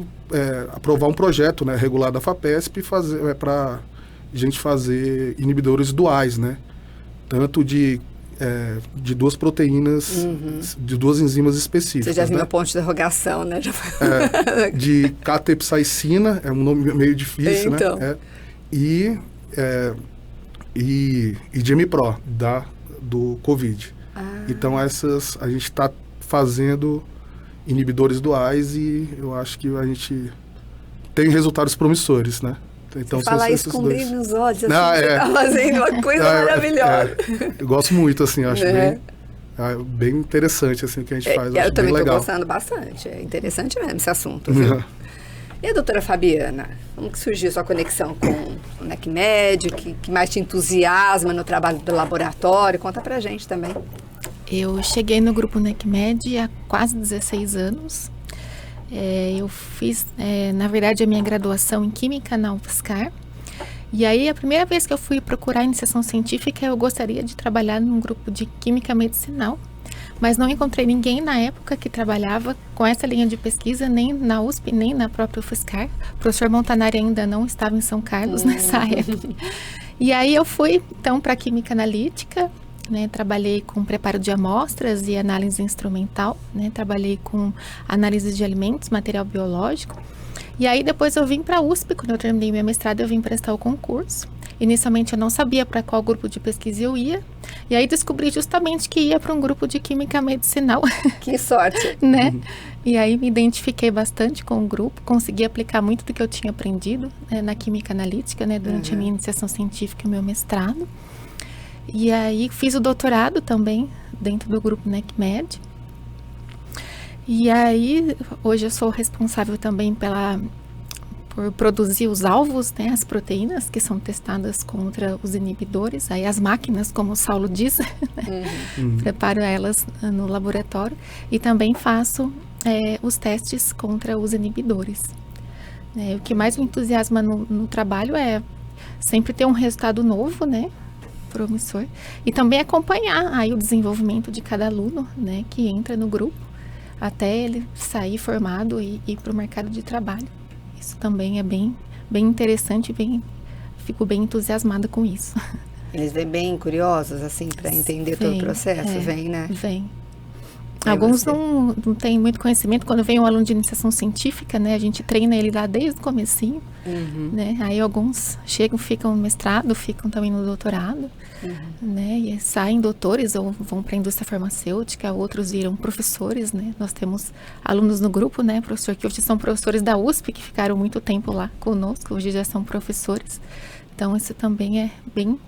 aprovar um projeto, né, regular da FAPESP para a gente fazer inibidores duais, né, tanto de duas proteínas, de duas enzimas específicas. Você já viu né? meu ponto de interrogação, né? De catepsaicina, é um nome meio difícil, então. né? E de Gemipro, do Covid. Então, a gente está fazendo inibidores duais e eu acho que a gente tem resultados promissores, né? Então, falar isso com brilho nos olhos, assim, você está fazendo uma coisa maravilhosa. Eu gosto muito, assim, acho bem interessante assim, o que a gente faz. Eu também estou legal. gostando bastante, é interessante mesmo esse assunto. Viu? E a doutora Fabiana, como que surgiu sua conexão com o NECMED, que mais te entusiasma no trabalho do laboratório? Conta pra gente também. Eu cheguei no grupo NECMED há quase 16 anos. Eu fiz, na verdade, a minha graduação em Química na UFSCar. E aí, a primeira vez que eu fui procurar iniciação científica, eu gostaria de trabalhar num grupo de Química Medicinal, mas não encontrei ninguém na época que trabalhava com essa linha de pesquisa, nem na USP, nem na própria UFSCar. O professor Montanari ainda não estava em São Carlos nessa época. E aí eu fui, então, para a Química Analítica, né? Trabalhei com preparo de amostras e análise instrumental, né? Trabalhei com análise de alimentos, material biológico. E aí depois eu vim para a USP, quando eu terminei meu mestrado, eu vim prestar o concurso. Inicialmente eu não sabia para qual grupo de pesquisa eu ia, e aí descobri justamente que ia para um grupo de Química Medicinal. Que sorte! Né? E aí me identifiquei bastante com o grupo, consegui aplicar muito do que eu tinha aprendido, né, na Química Analítica, né, durante a minha iniciação científica e meu mestrado. E aí fiz o doutorado também dentro do grupo NECMED. E aí, hoje eu sou responsável também por produzir os alvos, né, as proteínas que são testadas contra os inibidores, aí as máquinas, como o Saulo diz, né, preparo elas no laboratório e também faço os testes contra os inibidores. O que mais me entusiasma no trabalho é sempre ter um resultado novo, né, promissor, e também acompanhar aí o desenvolvimento de cada aluno, né, que entra no grupo, até ele sair formado e ir para o mercado de trabalho. Isso também é bem interessante, fico bem entusiasmada com isso. Eles vêm bem curiosos, assim, para entender todo o processo? Vem, né? Vem. Alguns não têm muito conhecimento. Quando vem um aluno de iniciação científica, né, a gente treina ele lá desde o comecinho, né? Aí alguns chegam, ficam no mestrado, ficam também no doutorado, né? E saem doutores ou vão para a indústria farmacêutica, outros viram professores, né? Nós temos alunos no grupo, né, professor, que hoje são professores da USP, que ficaram muito tempo lá conosco, hoje já são professores. Então, isso também é bem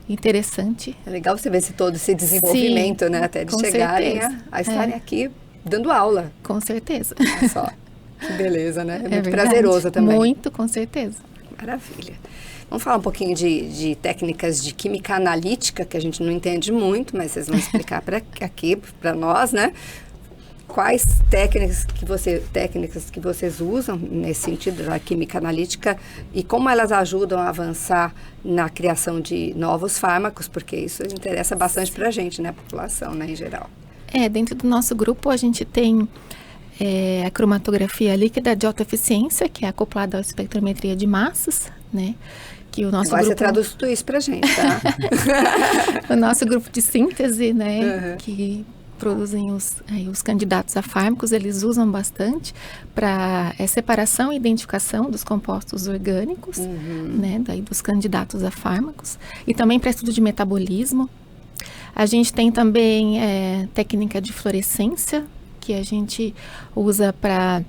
interessante. É legal você ver todo esse desenvolvimento, né? Até de chegarem a estarem aqui dando aula. Com certeza. Olha só, que beleza, né? É muito prazeroso também. Muito, com certeza. Maravilha. Vamos falar um pouquinho de técnicas de química analítica, que a gente não entende muito, mas vocês vão explicar aqui para nós, né? Quais técnicas que vocês usam nesse sentido da química analítica e como elas ajudam a avançar na criação de novos fármacos, porque isso interessa bastante para a gente, né, a população, né, em geral. Dentro do nosso grupo a gente tem a cromatografia líquida de alta eficiência, que é acoplada à espectrometria de massas, né, que o nosso Agora grupo... você traduz tudo isso para a gente, tá? O nosso grupo de síntese, né, que produzem os candidatos a fármacos, eles usam bastante para separação e identificação dos compostos orgânicos, né, daí dos candidatos a fármacos, e também para estudo de metabolismo. A gente tem também técnica de fluorescência, que a gente usa para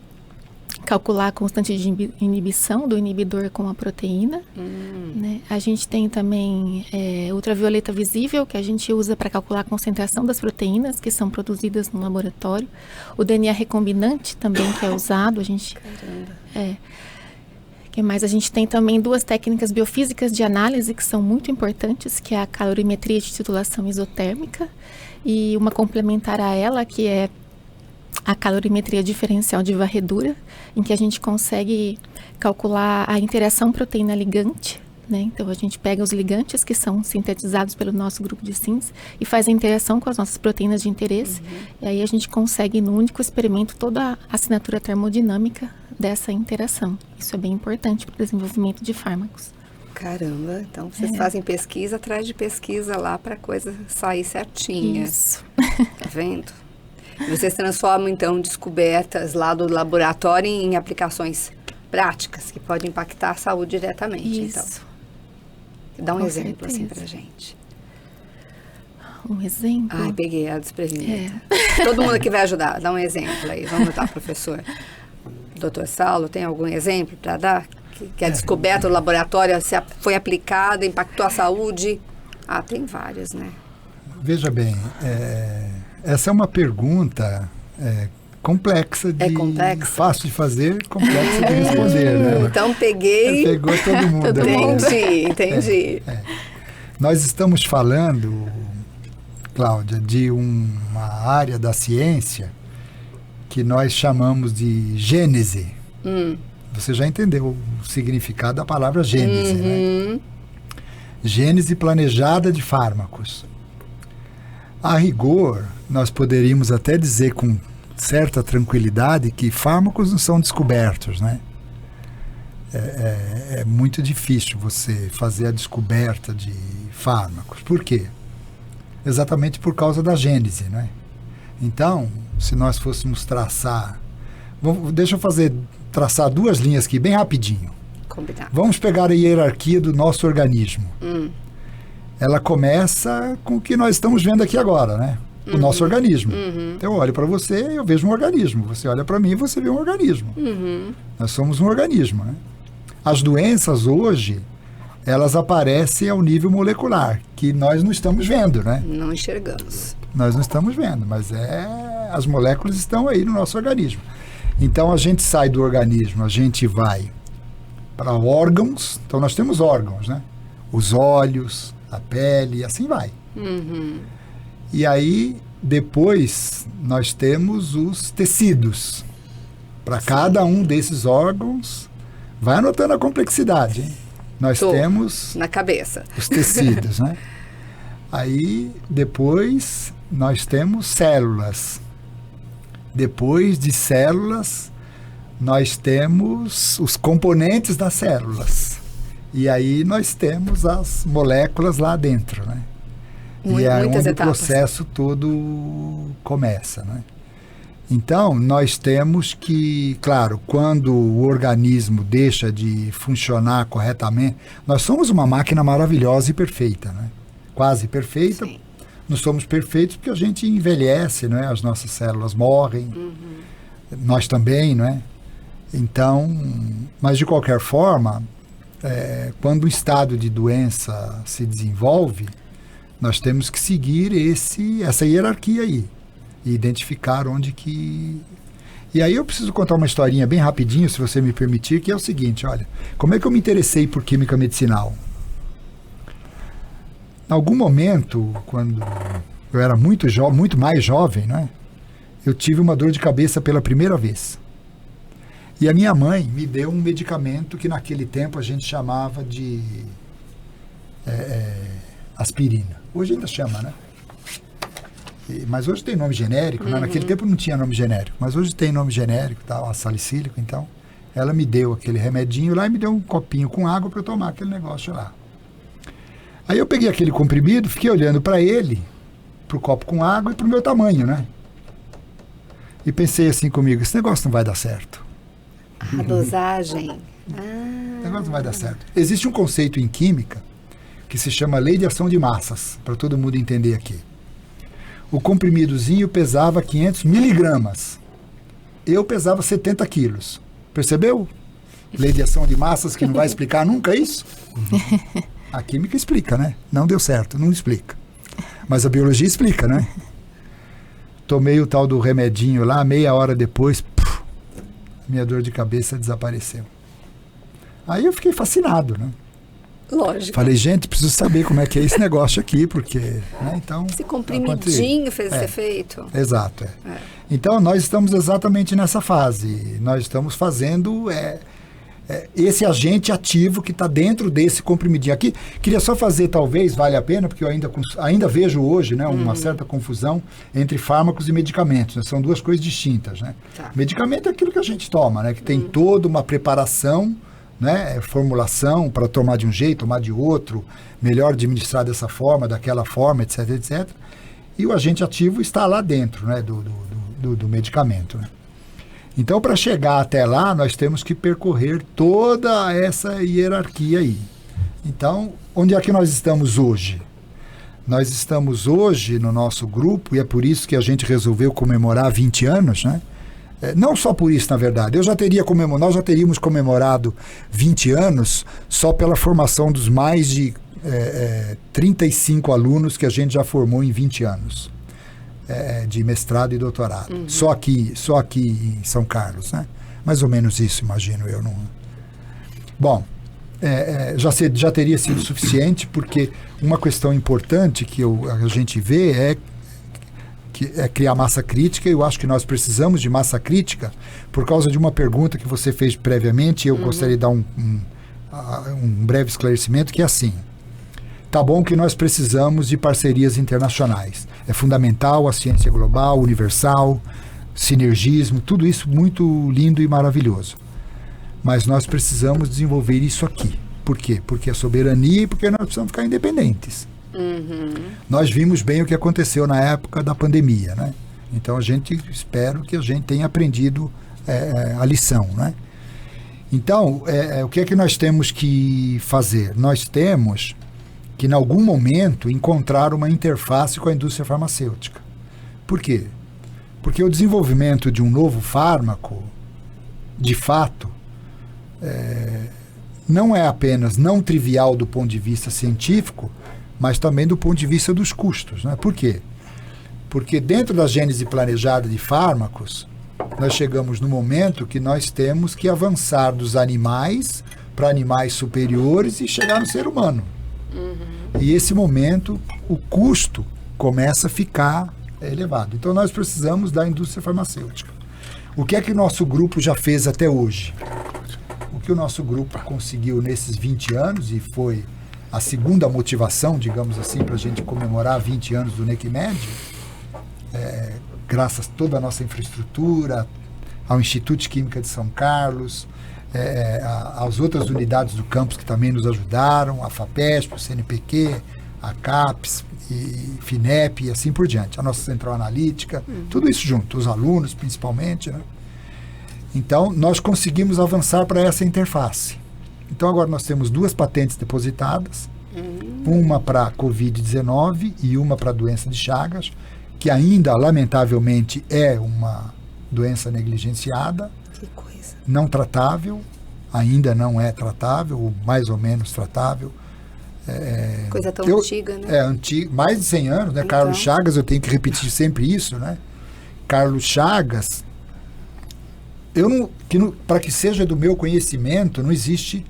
calcular a constante de inibição do inibidor com a proteína. Né? A gente tem também ultravioleta visível, que a gente usa para calcular a concentração das proteínas que são produzidas no laboratório. O DNA recombinante também, que é usado. A gente, que mais? A gente tem também duas técnicas biofísicas de análise que são muito importantes, que é a calorimetria de titulação isotérmica e uma complementar a ela, que é a calorimetria diferencial de varredura, em que a gente consegue calcular a interação proteína-ligante, né? Então, a gente pega os ligantes que são sintetizados pelo nosso grupo de síntese e faz a interação com as nossas proteínas de interesse. E aí a gente consegue, no único experimento, toda a assinatura termodinâmica dessa interação. Isso é bem importante para o desenvolvimento de fármacos. Caramba, então vocês fazem pesquisa atrás de pesquisa lá para a coisa sair certinha. Isso. Tá vendo? Vocês transformam, então, descobertas lá do laboratório em aplicações práticas que podem impactar a saúde diretamente. Isso. Então, dá um Com exemplo certeza. assim pra gente. Um exemplo? Ai, peguei a desprevenida. Todo mundo aqui vai ajudar. Dá um exemplo aí. Vamos lá, professor. Doutor Saulo, tem algum exemplo para dar? Que a descoberta do laboratório foi aplicada, impactou a saúde? Tem vários, né? Veja bem, essa é uma pergunta complexa de... Fácil de fazer, complexa de responder, né? Então, peguei... Pegou todo mundo. Entendi. Nós estamos falando, Cláudia, de uma área da ciência que nós chamamos de gênese. Você já entendeu o significado da palavra gênese, né? Gênese planejada de fármacos. A rigor, nós poderíamos até dizer com certa tranquilidade que fármacos não são descobertos, né? É muito difícil você fazer a descoberta de fármacos. Por quê? Exatamente por causa da gênese, né? Então, se nós fôssemos traçar... deixa eu traçar 2 linhas aqui, bem rapidinho. Combinado. Vamos pegar a hierarquia do nosso organismo. Ela começa com o que nós estamos vendo aqui agora, né? O nosso organismo. Então, eu olho para você, eu vejo um organismo. Você olha para mim, você vê um organismo. Nós somos um organismo, né? As doenças hoje, elas aparecem ao nível molecular, que nós não estamos vendo, né? Não enxergamos. Nós não estamos vendo, mas as moléculas estão aí no nosso organismo. Então, a gente sai do organismo, a gente vai para órgãos. Então, nós temos órgãos, né? Os olhos, a pele, assim vai. E aí, depois, nós temos os tecidos. Para cada um desses órgãos, vai anotando a complexidade, hein? Nós temos... na cabeça. Os tecidos, né? Aí, depois, nós temos células. Depois de células, nós temos os componentes das células. E aí nós temos as moléculas lá dentro, né? E é onde o processo todo começa, né? Então, nós temos que, claro, quando o organismo deixa de funcionar corretamente, nós somos uma máquina maravilhosa e perfeita, né? Quase perfeita. Sim. Não somos perfeitos porque a gente envelhece, não é? As nossas células morrem, nós também, não é? Então, mas de qualquer forma, quando o estado de doença se desenvolve, nós temos que seguir essa hierarquia aí e identificar onde que... E aí eu preciso contar uma historinha bem rapidinho, se você me permitir, que é o seguinte, olha, como é que eu me interessei por química medicinal? Em algum momento, quando eu era muito mais jovem, né, eu tive uma dor de cabeça pela primeira vez. E a minha mãe me deu um medicamento que naquele tempo a gente chamava de aspirina. Hoje ainda chama, né? Mas hoje tem nome genérico, né? Naquele tempo não tinha nome genérico, mas hoje tem nome genérico, tal, salicílico. Então, ela me deu aquele remedinho lá e me deu um copinho com água para eu tomar aquele negócio lá. Aí eu peguei aquele comprimido, fiquei olhando para ele, para o copo com água e para o meu tamanho, né? E pensei assim comigo, esse negócio não vai dar certo. A dosagem. O negócio não vai dar certo. Existe um conceito em química que se chama lei de ação de massas, para todo mundo entender aqui. O comprimidozinho pesava 500 miligramas. Eu pesava 70 quilos. Percebeu? Lei de ação de massas que não vai explicar nunca isso? A química explica, né? Não deu certo, não explica. Mas a biologia explica, né? Tomei o tal do remedinho lá, meia hora depois, minha dor de cabeça desapareceu. Aí eu fiquei fascinado, né? Lógico. Falei, gente, preciso saber como é que é esse negócio aqui, porque... Né, então, esse comprimidinho fez esse efeito. Exato. Então, nós estamos exatamente nessa fase. Nós estamos fazendo esse agente ativo que está dentro desse comprimidinho aqui. Queria só fazer, talvez, vale a pena, porque eu ainda vejo hoje, né, uma certa confusão entre fármacos e medicamentos. Né? São duas coisas distintas. Né? Tá. Medicamento é aquilo que a gente toma, né, que tem toda uma preparação, né, formulação para tomar de um jeito, tomar de outro, melhor administrar dessa forma, daquela forma, etc, etc. E o agente ativo está lá dentro, né, do medicamento. Né? Então, para chegar até lá, nós temos que percorrer toda essa hierarquia aí. Então, onde é que nós estamos hoje? Nós estamos hoje no nosso grupo, e é por isso que a gente resolveu comemorar 20 anos, né? Não só por isso, na verdade. Nós já teríamos comemorado 20 anos só pela formação dos mais de 35 alunos que a gente já formou em 20 anos. De mestrado e doutorado. Só aqui em São Carlos, né? Mais ou menos isso, imagino eu. Não... Bom, já teria sido suficiente, porque uma questão importante que a gente vê é criar massa crítica, e eu acho que nós precisamos de massa crítica por causa de uma pergunta que você fez previamente, e eu gostaria de dar um breve esclarecimento, que é assim: tá bom que nós precisamos de parcerias internacionais, é fundamental a ciência global, universal, sinergismo, tudo isso muito lindo e maravilhoso. Mas nós precisamos desenvolver isso aqui. Por quê? Porque é soberania e porque nós precisamos ficar independentes. Nós vimos bem o que aconteceu na época da pandemia, né? Então, espero que a gente tenha aprendido a lição, né? Então, o que é que nós temos que fazer? Nós temos que, em algum momento, encontrar uma interface com a indústria farmacêutica. Por quê? Porque o desenvolvimento de um novo fármaco, de fato, não é apenas não trivial do ponto de vista científico, mas também do ponto de vista dos custos, né? Por quê? Porque dentro da gênese planejada de fármacos, nós chegamos no momento que nós temos que avançar dos animais para animais superiores e chegar no ser humano. E esse momento, o custo começa a ficar elevado. Então nós precisamos da indústria farmacêutica. O que é que o nosso grupo já fez até hoje? O que o nosso grupo conseguiu nesses 20 anos, e foi a segunda motivação, digamos assim, para a gente comemorar 20 anos do NECMED, graças a toda a nossa infraestrutura, ao Instituto de Química de São Carlos, às outras unidades do campus que também nos ajudaram, a FAPESP, o CNPq, a CAPES, e FINEP e assim por diante, a nossa central analítica, tudo isso junto, os alunos principalmente, né? Então, nós conseguimos avançar para essa interface. Então, agora nós temos 2 patentes depositadas, uma para a Covid-19 e uma para a doença de Chagas, que ainda, lamentavelmente, é uma doença negligenciada, Que coisa. não tratável, ainda não é tratável, ou mais ou menos tratável. Coisa tão antiga, né? Mais de 100 anos, né? Então. Carlos Chagas, eu tenho que repetir sempre isso, né? Carlos Chagas, para que seja do meu conhecimento, não existe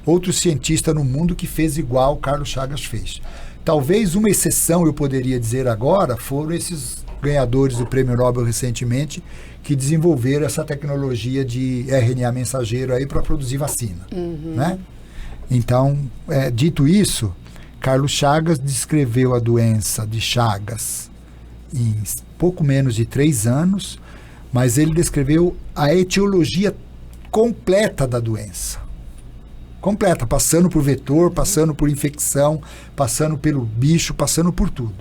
outro cientista no mundo que fez igual Carlos Chagas fez. Talvez uma exceção, eu poderia dizer agora, foram esses ganhadores do Prêmio Nobel recentemente, que desenvolveram essa tecnologia de RNA mensageiro aí para produzir vacina, né? Então, dito isso, Carlos Chagas descreveu a doença de Chagas em pouco menos de 3 anos, mas ele descreveu a etiologia completa da doença. Completa, passando por vetor, passando por infecção, passando pelo bicho, passando por tudo.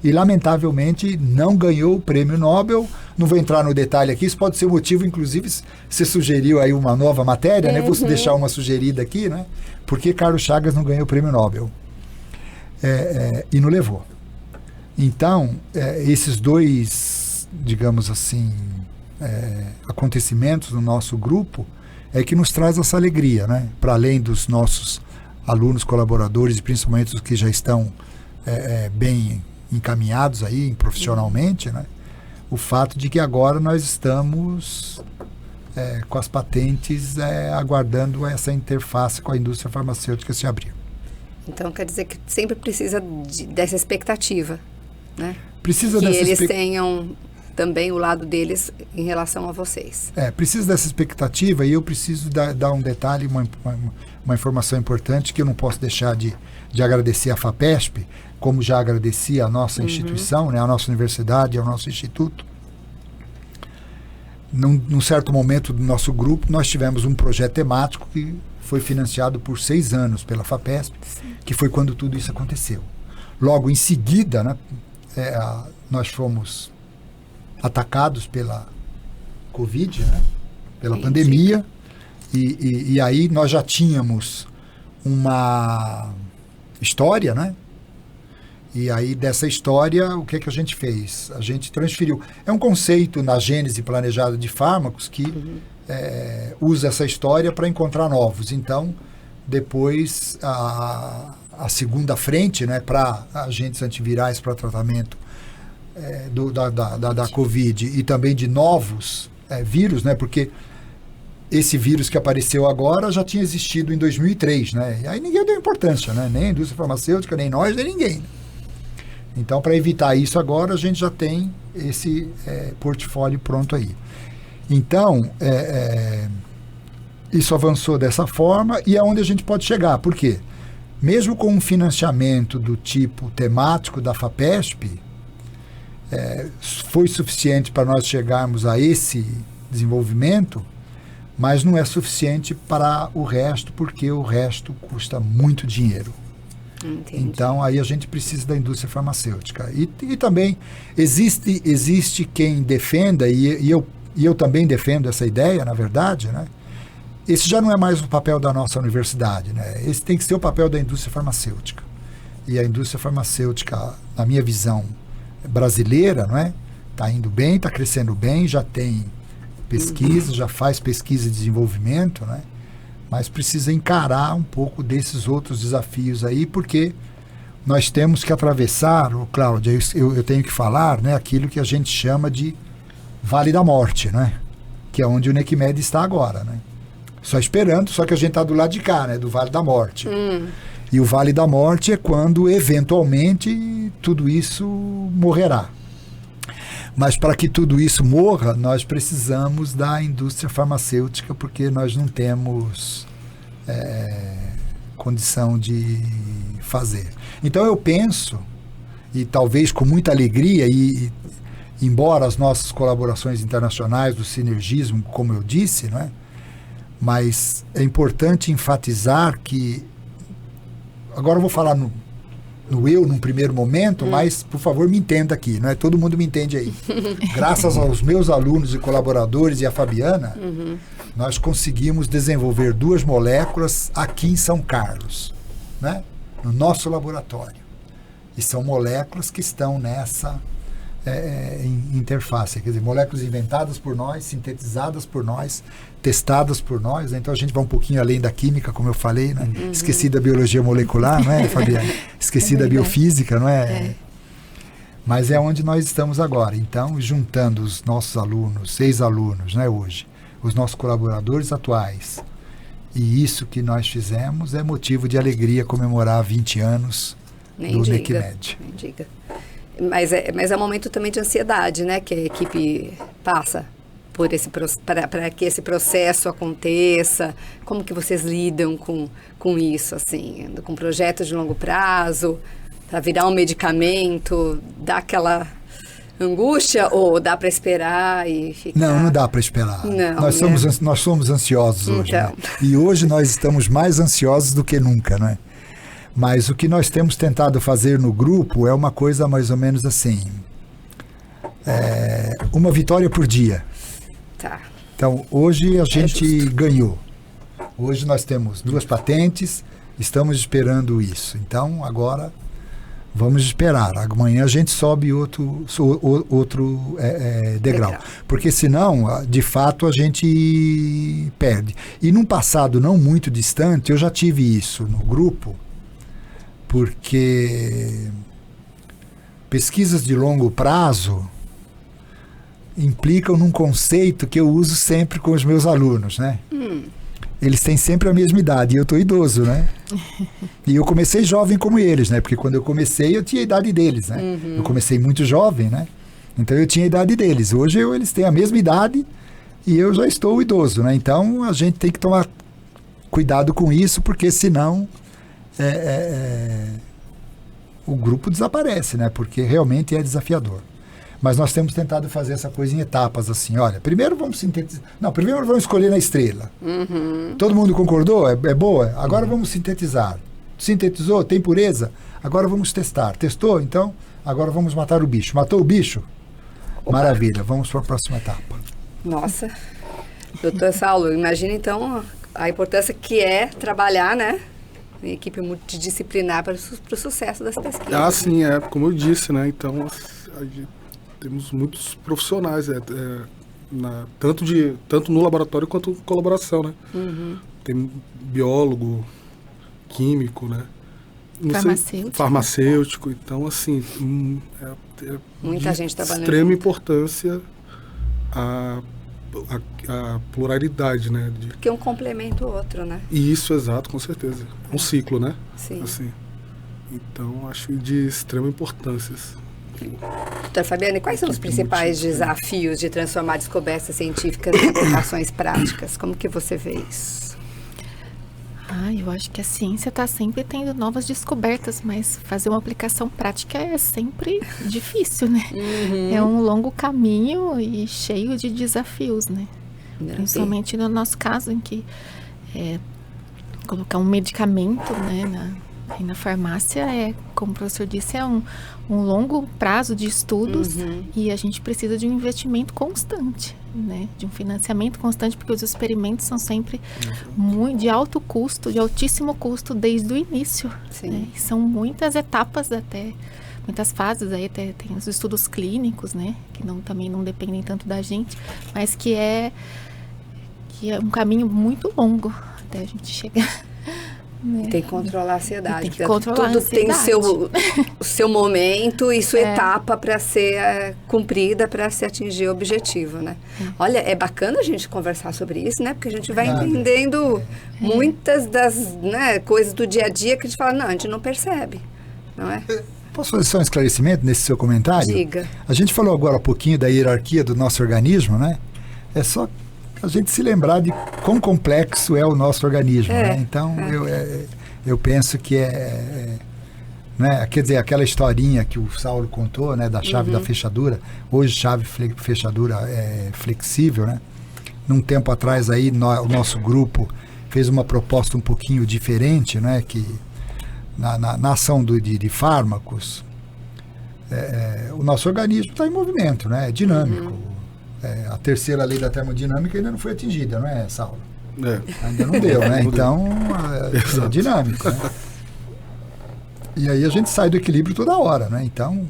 E, lamentavelmente, não ganhou o Prêmio Nobel. Não vou entrar no detalhe aqui, isso pode ser motivo, inclusive, você sugeriu aí uma nova matéria, né? Vou deixar uma sugerida aqui, né? Porque Carlos Chagas não ganhou o Prêmio Nobel. E não levou. Então, esses 2, digamos assim, acontecimentos no nosso grupo é que nos traz essa alegria, né? Para além dos nossos alunos, colaboradores, e principalmente os que já estão bem encaminhados aí profissionalmente, né? O fato de que agora nós estamos com as patentes aguardando essa interface com a indústria farmacêutica se abrir. Então quer dizer que sempre precisa dessa expectativa, né? Precisa que dessa eles tenham também o lado deles em relação a vocês. Precisa dessa expectativa, e eu preciso dar um detalhe, uma informação importante que eu não posso deixar de agradecer à FAPESP, como já agradeci à nossa instituição, né, à nossa universidade, ao nosso instituto. Num certo momento do nosso grupo, nós tivemos um projeto temático que foi financiado por 6 anos pela FAPESP, que foi quando tudo isso aconteceu. Logo em seguida, né, nós fomos atacados pela Covid, né, pela pandemia, e aí nós já tínhamos uma história, né? E aí, dessa história, o que é que a gente fez? A gente transferiu. É um conceito na gênese planejada de fármacos que usa essa história para encontrar novos. Então, depois, a segunda frente, né, para agentes antivirais para tratamento da Covid e também de novos vírus, né, porque esse vírus que apareceu agora já tinha existido em 2003, né? E aí ninguém deu importância, né? Nem a indústria farmacêutica, nem nós, nem ninguém. Então, para evitar isso agora, a gente já tem esse portfólio pronto aí. Então, isso avançou dessa forma e é onde a gente pode chegar. Por quê? Mesmo com um financiamento do tipo temático da FAPESP, foi suficiente para nós chegarmos a esse desenvolvimento, mas não é suficiente para o resto, porque o resto custa muito dinheiro. Entendi. Então, aí a gente precisa da indústria farmacêutica. E também existe quem defenda, e eu também defendo essa ideia, na verdade, né? Esse já não é mais o papel da nossa universidade, né? Esse tem que ser o papel da indústria farmacêutica. E a indústria farmacêutica, na minha visão brasileira, não é? Está indo bem, está crescendo bem, já tem pesquisa, já faz pesquisa e desenvolvimento, né? Mas precisa encarar um pouco desses outros desafios aí, porque nós temos que atravessar, Cláudia, eu tenho que falar, né, aquilo que a gente chama de Vale da Morte, né? Que é onde o NECMED está agora, né? Só esperando, só que a gente está do lado de cá, né? Do Vale da Morte. E o Vale da Morte é quando, eventualmente, tudo isso morrerá. Mas para que tudo isso morra, nós precisamos da indústria farmacêutica, porque nós não temos condição de fazer. Então eu penso, e talvez com muita alegria, e embora as nossas colaborações internacionais do sinergismo, como eu disse, não é? Mas é importante enfatizar que, agora eu vou falar no eu num primeiro momento, mas por favor me entenda aqui, não é? Todo mundo me entende aí. Graças aos meus alunos e colaboradores e a Fabiana, nós conseguimos desenvolver 2 moléculas aqui em São Carlos, né? No nosso laboratório. E são moléculas que estão nessa interface, quer dizer, moléculas inventadas por nós, sintetizadas por nós, testadas por nós, né? Então a gente vai um pouquinho além da química, como eu falei, né? Esqueci da biologia molecular, não é, Fabiana? Esqueci da biofísica, não é? Mas é onde nós estamos agora. Então, juntando os nossos alunos, ex-alunos, né, hoje, os nossos colaboradores atuais, e isso que nós fizemos é motivo de alegria comemorar 20 anos do NECMED. Nem diga. Mas é um momento também de ansiedade, né, que a equipe passa por para que esse processo aconteça. Como que vocês lidam com isso, assim, com projetos de longo prazo, para virar um medicamento, dá aquela angústia ou dá para esperar e ficar... Não dá para esperar. Não, nós somos ansiosos hoje, então. Né? E hoje nós estamos mais ansiosos do que nunca, né? Mas o que nós temos tentado fazer no grupo é uma coisa mais ou menos assim, uma vitória por dia. Tá. Então, hoje a gente ganhou. Hoje nós temos 2 patentes, estamos esperando isso. Então, agora vamos esperar. Amanhã a gente sobe outro degrau. Porque senão, de fato, a gente perde. E num passado não muito distante, eu já tive isso no grupo, porque pesquisas de longo prazo implicam num conceito que eu uso sempre com os meus alunos, né? Eles têm sempre a mesma idade, e eu estou idoso, né? E eu comecei jovem como eles, né? Porque quando eu comecei, eu tinha a idade deles, né? Eu comecei muito jovem, né? Então eu tinha a idade deles. Hoje eles têm a mesma idade e eu já estou idoso, né? Então a gente tem que tomar cuidado com isso, porque senão o grupo desaparece, né? Porque realmente é desafiador. Mas nós temos tentado fazer essa coisa em etapas, assim, olha, primeiro vamos sintetizar... Não, primeiro vamos escolher na estrela. Todo mundo concordou? É boa? Agora vamos sintetizar. Sintetizou? Tem pureza? Agora vamos testar. Testou? Então, agora vamos matar o bicho. Matou o bicho? Opa. Maravilha, vamos para a próxima etapa. Nossa. Doutor Saulo, imagina então a importância que é trabalhar, né? Em equipe multidisciplinar para o sucesso das pesquisas. Ah, sim, como eu disse, né? Então, temos muitos profissionais, tanto no laboratório quanto colaboração, né? Tem biólogo, químico, né? Farmacêutico. Então, assim, muita gente trabalhando. Extrema importância a a pluralidade, né? Porque um complementa o outro, né? E isso, exato, com certeza. É um ciclo, né? Sim. Assim. Então, acho de extrema importância. Doutora Fabiane, quais são os principais desafios de transformar descobertas científicas em aplicações práticas? Como que você vê isso? Eu acho que a ciência está sempre tendo novas descobertas, mas fazer uma aplicação prática é sempre difícil, né? É um longo caminho e cheio de desafios, né? Principalmente no nosso caso, em que colocar um medicamento, né, na farmácia como o professor disse, é um longo prazo de estudos e a gente precisa de um investimento constante, né? De um financiamento constante, porque os experimentos são sempre muito de alto custo, de altíssimo custo desde o início. Né? E são muitas etapas até, muitas fases aí, até tem os estudos clínicos, né? Que também não dependem tanto da gente, mas que é um caminho muito longo até a gente chegar. Tem que controlar a ansiedade. Tem que controlar tudo a ansiedade. Tem o seu momento e sua etapa para ser cumprida, para se atingir o objetivo, né? Olha, é bacana a gente conversar sobre isso, né? Porque a gente vai entendendo muitas das, né, coisas do dia a dia que a gente fala, não, a gente não percebe, não é? Posso fazer só um esclarecimento nesse seu comentário? Diga. A gente falou agora há pouquinho da hierarquia do nosso organismo, né? É só a gente se lembrar de quão complexo é o nosso organismo, né? Então, eu penso que né? Quer dizer, aquela historinha que o Saulo contou, né? Da chave da fechadura. Hoje, chave fechadura é flexível, né? Num tempo atrás aí, o nosso grupo fez uma proposta um pouquinho diferente, né? Que na ação de fármacos, o nosso organismo está em movimento, né? É dinâmico. A terceira lei da termodinâmica ainda não foi atingida, não é, Saulo? Ainda não deu, né? Então, é dinâmico, né? E aí a gente sai do equilíbrio toda hora, né? Então,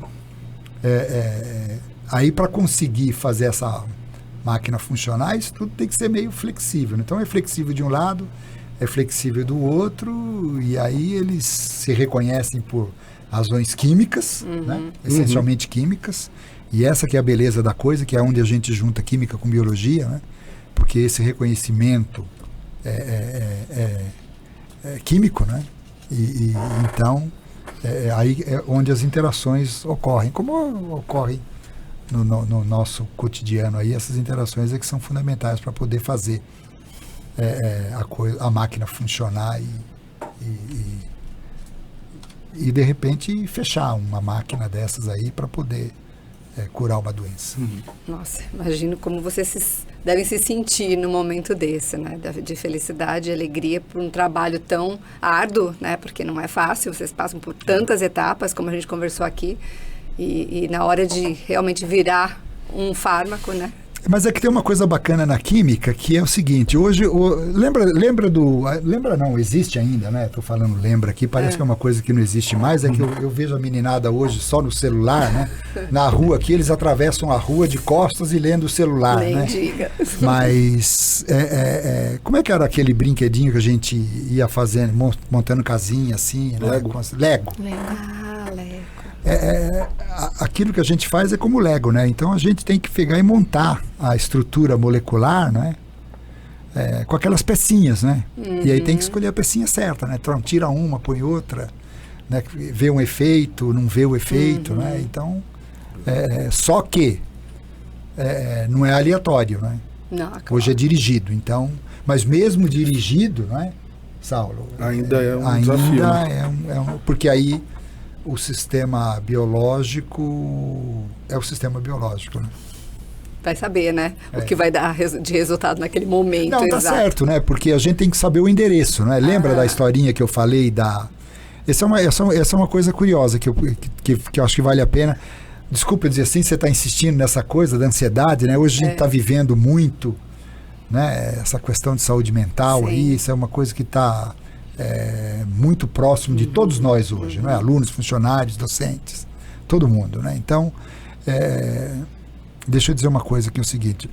aí para conseguir fazer essa máquina funcionar, isso tudo tem que ser meio flexível, né? Então, é flexível de um lado, é flexível do outro, e aí eles se reconhecem por razões químicas, né? Essencialmente químicas. E essa que é a beleza da coisa, que é onde a gente junta química com biologia, né? Porque esse reconhecimento é químico, né? E então, aí é onde as interações ocorrem, como ocorrem no nosso cotidiano. Aí essas interações é que são fundamentais para poder fazer a máquina funcionar e de repente fechar uma máquina dessas aí para poder curar uma doença. Nossa, imagino como vocês devem se sentir no momento desse, né? De felicidade e alegria por um trabalho tão árduo, né? Porque não é fácil, vocês passam por tantas etapas, como a gente conversou aqui, e na hora de realmente virar um fármaco, né? Mas é que tem uma coisa bacana na química, que é o seguinte, hoje, lembra não, existe ainda, né? Estou falando lembra aqui, parece que é uma coisa que não existe mais, é que eu vejo a meninada hoje só no celular, né? Na rua aqui, eles atravessam a rua de costas e lendo o celular, Nem né? diga. Mas, como é que era aquele brinquedinho que a gente ia fazendo, montando casinha assim, né? Lego. Lego. Ah, Lego. Aquilo que a gente faz é como Lego, né? Então a gente tem que pegar e montar a estrutura molecular, né? Com aquelas pecinhas, né? E aí tem que escolher a pecinha certa, né? Então tira uma, põe outra, né? Vê um efeito, não vê o efeito, né? Então, só que não é aleatório, né? Não, claro. Hoje é dirigido, então, mas mesmo dirigido, né, Saulo? Ainda é um desafio. Né? Porque aí o sistema biológico é o sistema biológico, né? Vai saber, né? O que vai dar de resultado naquele momento. Não, tá certo, né? Porque a gente tem que saber o endereço, né? Lembra da historinha que eu falei da... Essa é uma coisa curiosa que eu acho que vale a pena. Desculpa dizer assim, você está insistindo nessa coisa da ansiedade, né? Hoje a gente está vivendo muito, né? Essa questão de saúde mental aí, isso é uma coisa que está muito próximo de todos nós hoje, né? Alunos, funcionários, docentes, todo mundo, né? Então, deixa eu dizer uma coisa aqui, é o seguinte,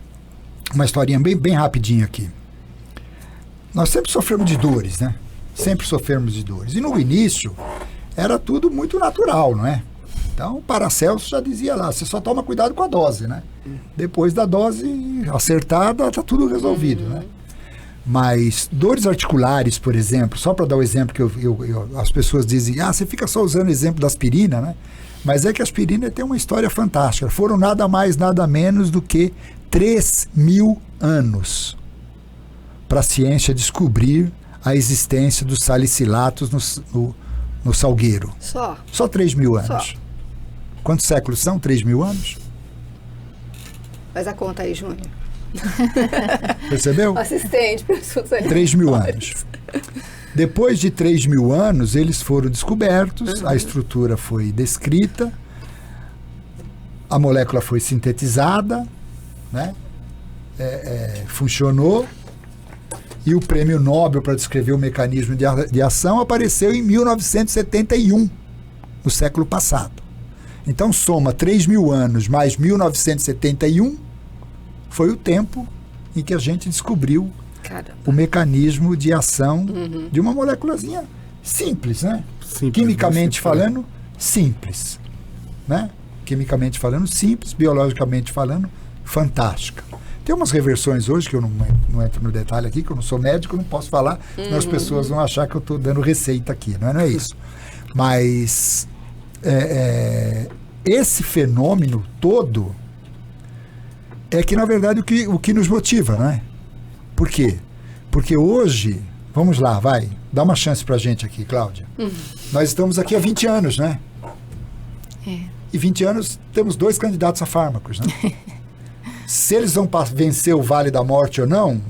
uma historinha bem rapidinho aqui. Nós sempre sofremos de dores, né? Sempre sofremos de dores. E no início, era tudo muito natural, não é? Então, Paracelso já dizia lá, você só toma cuidado com a dose, né? Depois da dose acertada, está tudo resolvido, né? Mas dores articulares, por exemplo, só para dar o exemplo que as pessoas dizem, você fica só usando o exemplo da aspirina, né? Mas é que a aspirina tem uma história fantástica. Foram nada mais, nada menos do que 3.000 anos para a ciência descobrir a existência dos salicilatos no salgueiro. Só 3.000 anos. Só. Quantos séculos são? 3.000 anos? Faz a conta aí, Júnior. Percebeu? Assistente, professor. 3.000 anos. Depois de 3.000 anos, eles foram descobertos, a estrutura foi descrita, a molécula foi sintetizada, né? Funcionou, e o prêmio Nobel para descrever o mecanismo de ação apareceu em 1971, no século passado. Então, soma 3.000 anos mais 1971, foi o tempo em que a gente descobriu o mecanismo de ação de uma moléculazinha simples, né? Simples, quimicamente falando, simples, né? Quimicamente falando, simples, biologicamente falando, fantástica. Tem umas reversões hoje, que eu não entro no detalhe aqui, que eu não sou médico, não posso falar, senão as pessoas vão achar que eu estou dando receita aqui, não é isso. Mas esse fenômeno todo é que, na verdade, o que nos motiva, não é? Por quê? Porque hoje, vamos lá, dá uma chance pra gente aqui, Cláudia. Nós estamos aqui há 20 anos, né? E 20 anos temos 2 candidatos a fármacos, né? Se eles vão vencer o Vale da Morte ou não,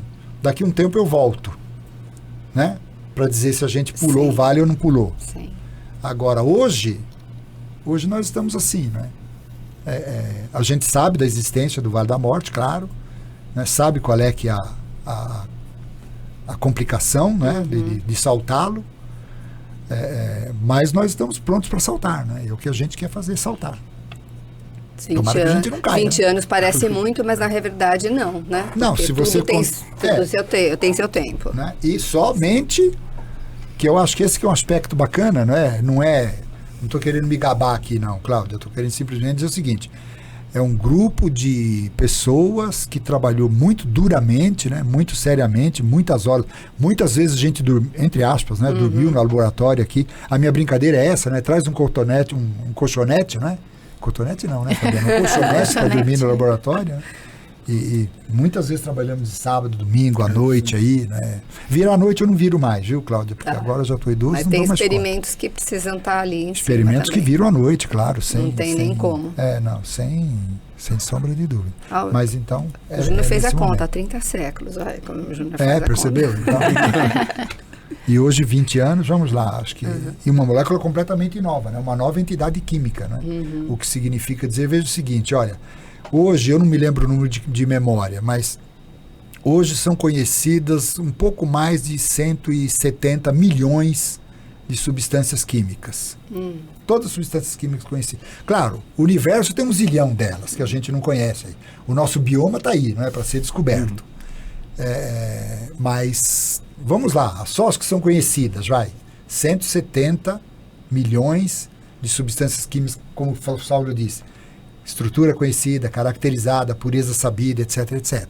daqui a um tempo eu volto, né? Para dizer se a gente pulou o vale ou não pulou. Sim. Agora, hoje nós estamos assim, né? A gente sabe da existência do Vale da Morte, claro, né? Sabe qual é que é a complicação, né? de saltá-lo, mas nós estamos prontos para saltar, né? E o que a gente quer fazer é saltar. 20 anos parece muito, mas na verdade não, né? Não, porque se você... tem seu tempo. Né? E somente, que eu acho que esse que é um aspecto bacana, não estou querendo me gabar aqui não, Cláudia, eu estou querendo simplesmente dizer o seguinte, é um grupo de pessoas que trabalhou muito duramente, né? Muito seriamente, muitas horas, muitas vezes a gente, entre aspas, né? Dormiu no laboratório aqui, a minha brincadeira é essa, né? Traz um colchonete, um colchonete, né? Cotonete não, né, Fabiana? Um colchonete para dormir no laboratório, né? E muitas vezes trabalhamos de sábado, domingo, à noite aí, né? Vir à noite eu não viro mais, viu, Cláudia? Porque agora eu já estou idoso, mas não tem dou mais experimentos que precisam estar ali em experimentos que viram à noite, claro. Não tem nem como. Sem sombra de dúvida. Mas então... O Júnior fez a conta há 30 séculos, olha como o Júnior fez a percebeu? Então, e hoje, 20 anos, vamos lá, acho que... E uma molécula completamente nova, né? Uma nova entidade química, né? O que significa dizer, veja o seguinte, olha, hoje, eu não me lembro o número de memória, mas hoje são conhecidas um pouco mais de 170 milhões de substâncias químicas. Todas as substâncias químicas conhecidas. Claro, o universo tem 1 zilhão delas, que a gente não conhece. O nosso bioma está aí, não é para ser descoberto. Mas... Vamos lá, só as que são conhecidas, 170 milhões de substâncias químicas, como o Saulo disse. Estrutura conhecida, caracterizada, pureza sabida, etc, etc.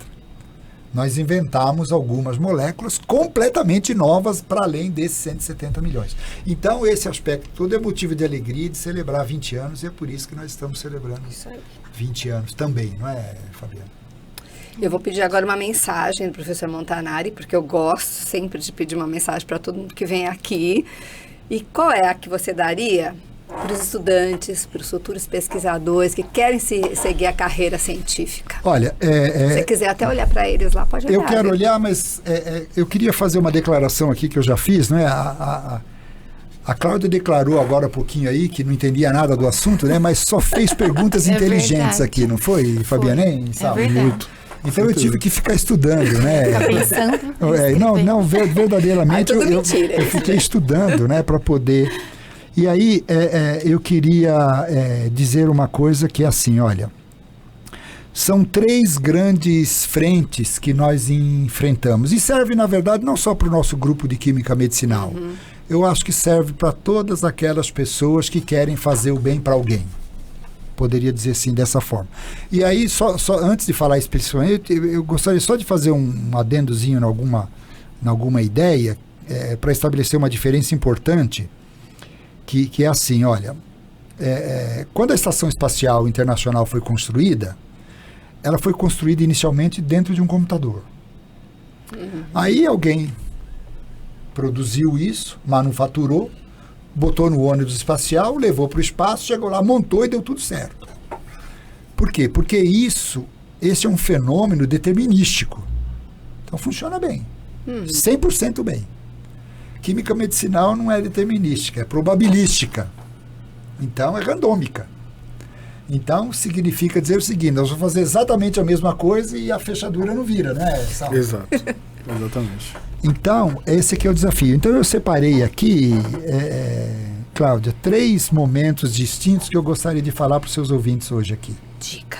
Nós inventamos algumas moléculas completamente novas para além desses 170 milhões. Então, esse aspecto todo é motivo de alegria de celebrar 20 anos e é por isso que nós estamos celebrando 20 anos também, não é, Fabiana? Eu vou pedir agora uma mensagem do professor Montanari, porque eu gosto sempre de pedir uma mensagem para todo mundo que vem aqui. E qual é a que você daria para os estudantes, para os futuros pesquisadores que querem seguir a carreira científica? Olha, se você quiser até olhar para eles lá, pode olhar. Eu quero olhar, mas eu queria fazer uma declaração aqui que eu já fiz, né? A Cláudia declarou agora há pouquinho aí que não entendia nada do assunto, né? Mas só fez perguntas inteligentes aqui, não foi, Fabiane? Muito. Então eu tive que ficar estudando, né? Ficar pensando. Não, verdadeiramente eu fiquei estudando, né, para poder. E aí eu queria dizer uma coisa que é assim, olha, são 3 grandes frentes que nós enfrentamos e serve, na verdade, não só para o nosso grupo de química medicinal. Eu acho que serve para todas aquelas pessoas que querem fazer o bem para alguém. Poderia dizer assim, dessa forma. E aí, só antes de falar especificamente, eu gostaria só de fazer um adendozinho em alguma ideia, para estabelecer uma diferença importante, que é assim, olha, quando a Estação Espacial Internacional foi construída, ela foi construída inicialmente dentro de um computador. Aí alguém produziu isso, manufaturou, botou no ônibus espacial, levou para o espaço, chegou lá, montou e deu tudo certo. Por quê? Porque esse é um fenômeno determinístico. Então funciona bem. 100% bem. Química medicinal não é determinística, é probabilística. Então é randômica. Então significa dizer o seguinte: nós vamos fazer exatamente a mesma coisa e a fechadura não vira, né, Sal? Exato, exatamente. Então, esse aqui é o desafio. Então eu separei aqui, Cláudia, 3 momentos distintos que eu gostaria de falar para os seus ouvintes hoje aqui. Dica.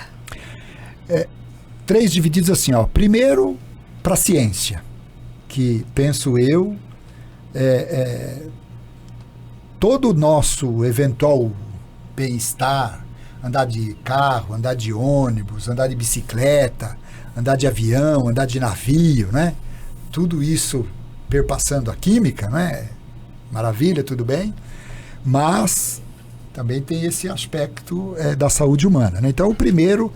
3 divididos assim, ó. Primeiro, para a ciência, que penso eu, todo o nosso eventual bem-estar, andar de carro, andar de ônibus, andar de bicicleta, andar de avião, andar de navio, né? Tudo isso perpassando a química, né? Maravilha, tudo bem. Mas também tem esse aspecto da saúde humana, né? Então, o primeiro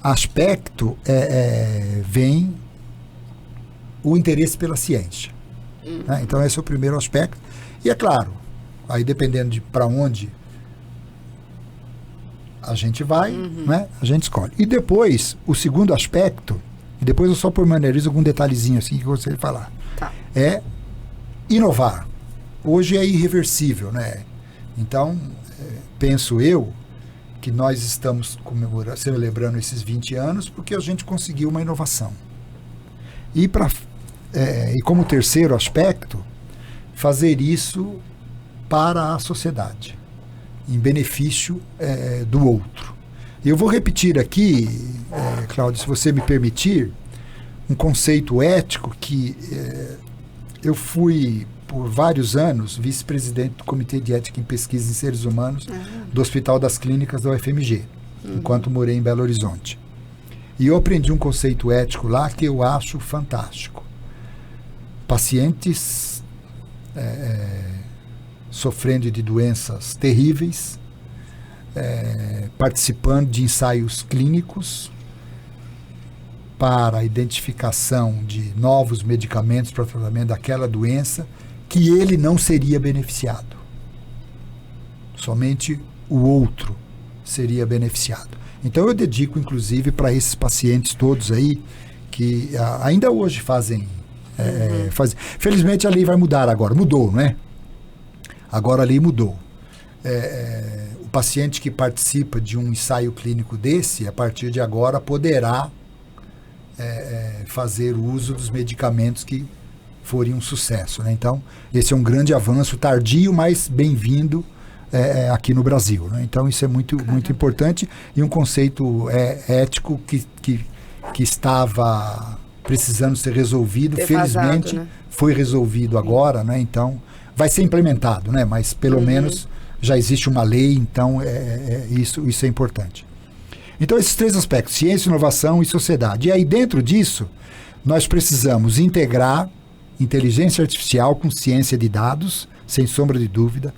aspecto vem o interesse pela ciência. Né? Então, esse é o primeiro aspecto. E é claro, aí dependendo de para onde a gente vai, né? A gente escolhe. E depois, o segundo aspecto, e depois eu só pormenorizo algum detalhezinho assim que eu gostaria de falar, é inovar. Hoje é irreversível, né? Então, penso eu que nós estamos celebrando esses 20 anos porque a gente conseguiu uma inovação. E como terceiro aspecto, fazer isso para a sociedade, em benefício do outro. E eu vou repetir aqui, Cláudio, se você me permitir, um conceito ético que eu fui, por vários anos, vice-presidente do Comitê de Ética em Pesquisa em Seres Humanos do Hospital das Clínicas da UFMG, enquanto morei em Belo Horizonte. E eu aprendi um conceito ético lá que eu acho fantástico. Pacientes sofrendo de doenças terríveis, participando de ensaios clínicos para a identificação de novos medicamentos para o tratamento daquela doença, que ele não seria beneficiado. Somente o outro seria beneficiado. Então eu dedico, inclusive, para esses pacientes todos aí, que ainda hoje fazem... Felizmente a lei vai mudar agora. Mudou, não é? Agora a lei mudou. O paciente que participa de um ensaio clínico desse, a partir de agora, poderá fazer uso dos medicamentos que forem um sucesso, né? Então, esse é um grande avanço, tardio, mas bem-vindo aqui no Brasil, né? Então, isso é muito importante e um conceito ético que estava precisando ser resolvido. Felizmente, né? Foi resolvido agora, né? Então, vai ser implementado, né? Mas pelo menos já existe uma lei, então isso é importante. Então, esses 3 aspectos, ciência, inovação e sociedade. E aí, dentro disso, nós precisamos integrar inteligência artificial com ciência de dados, sem sombra de dúvida.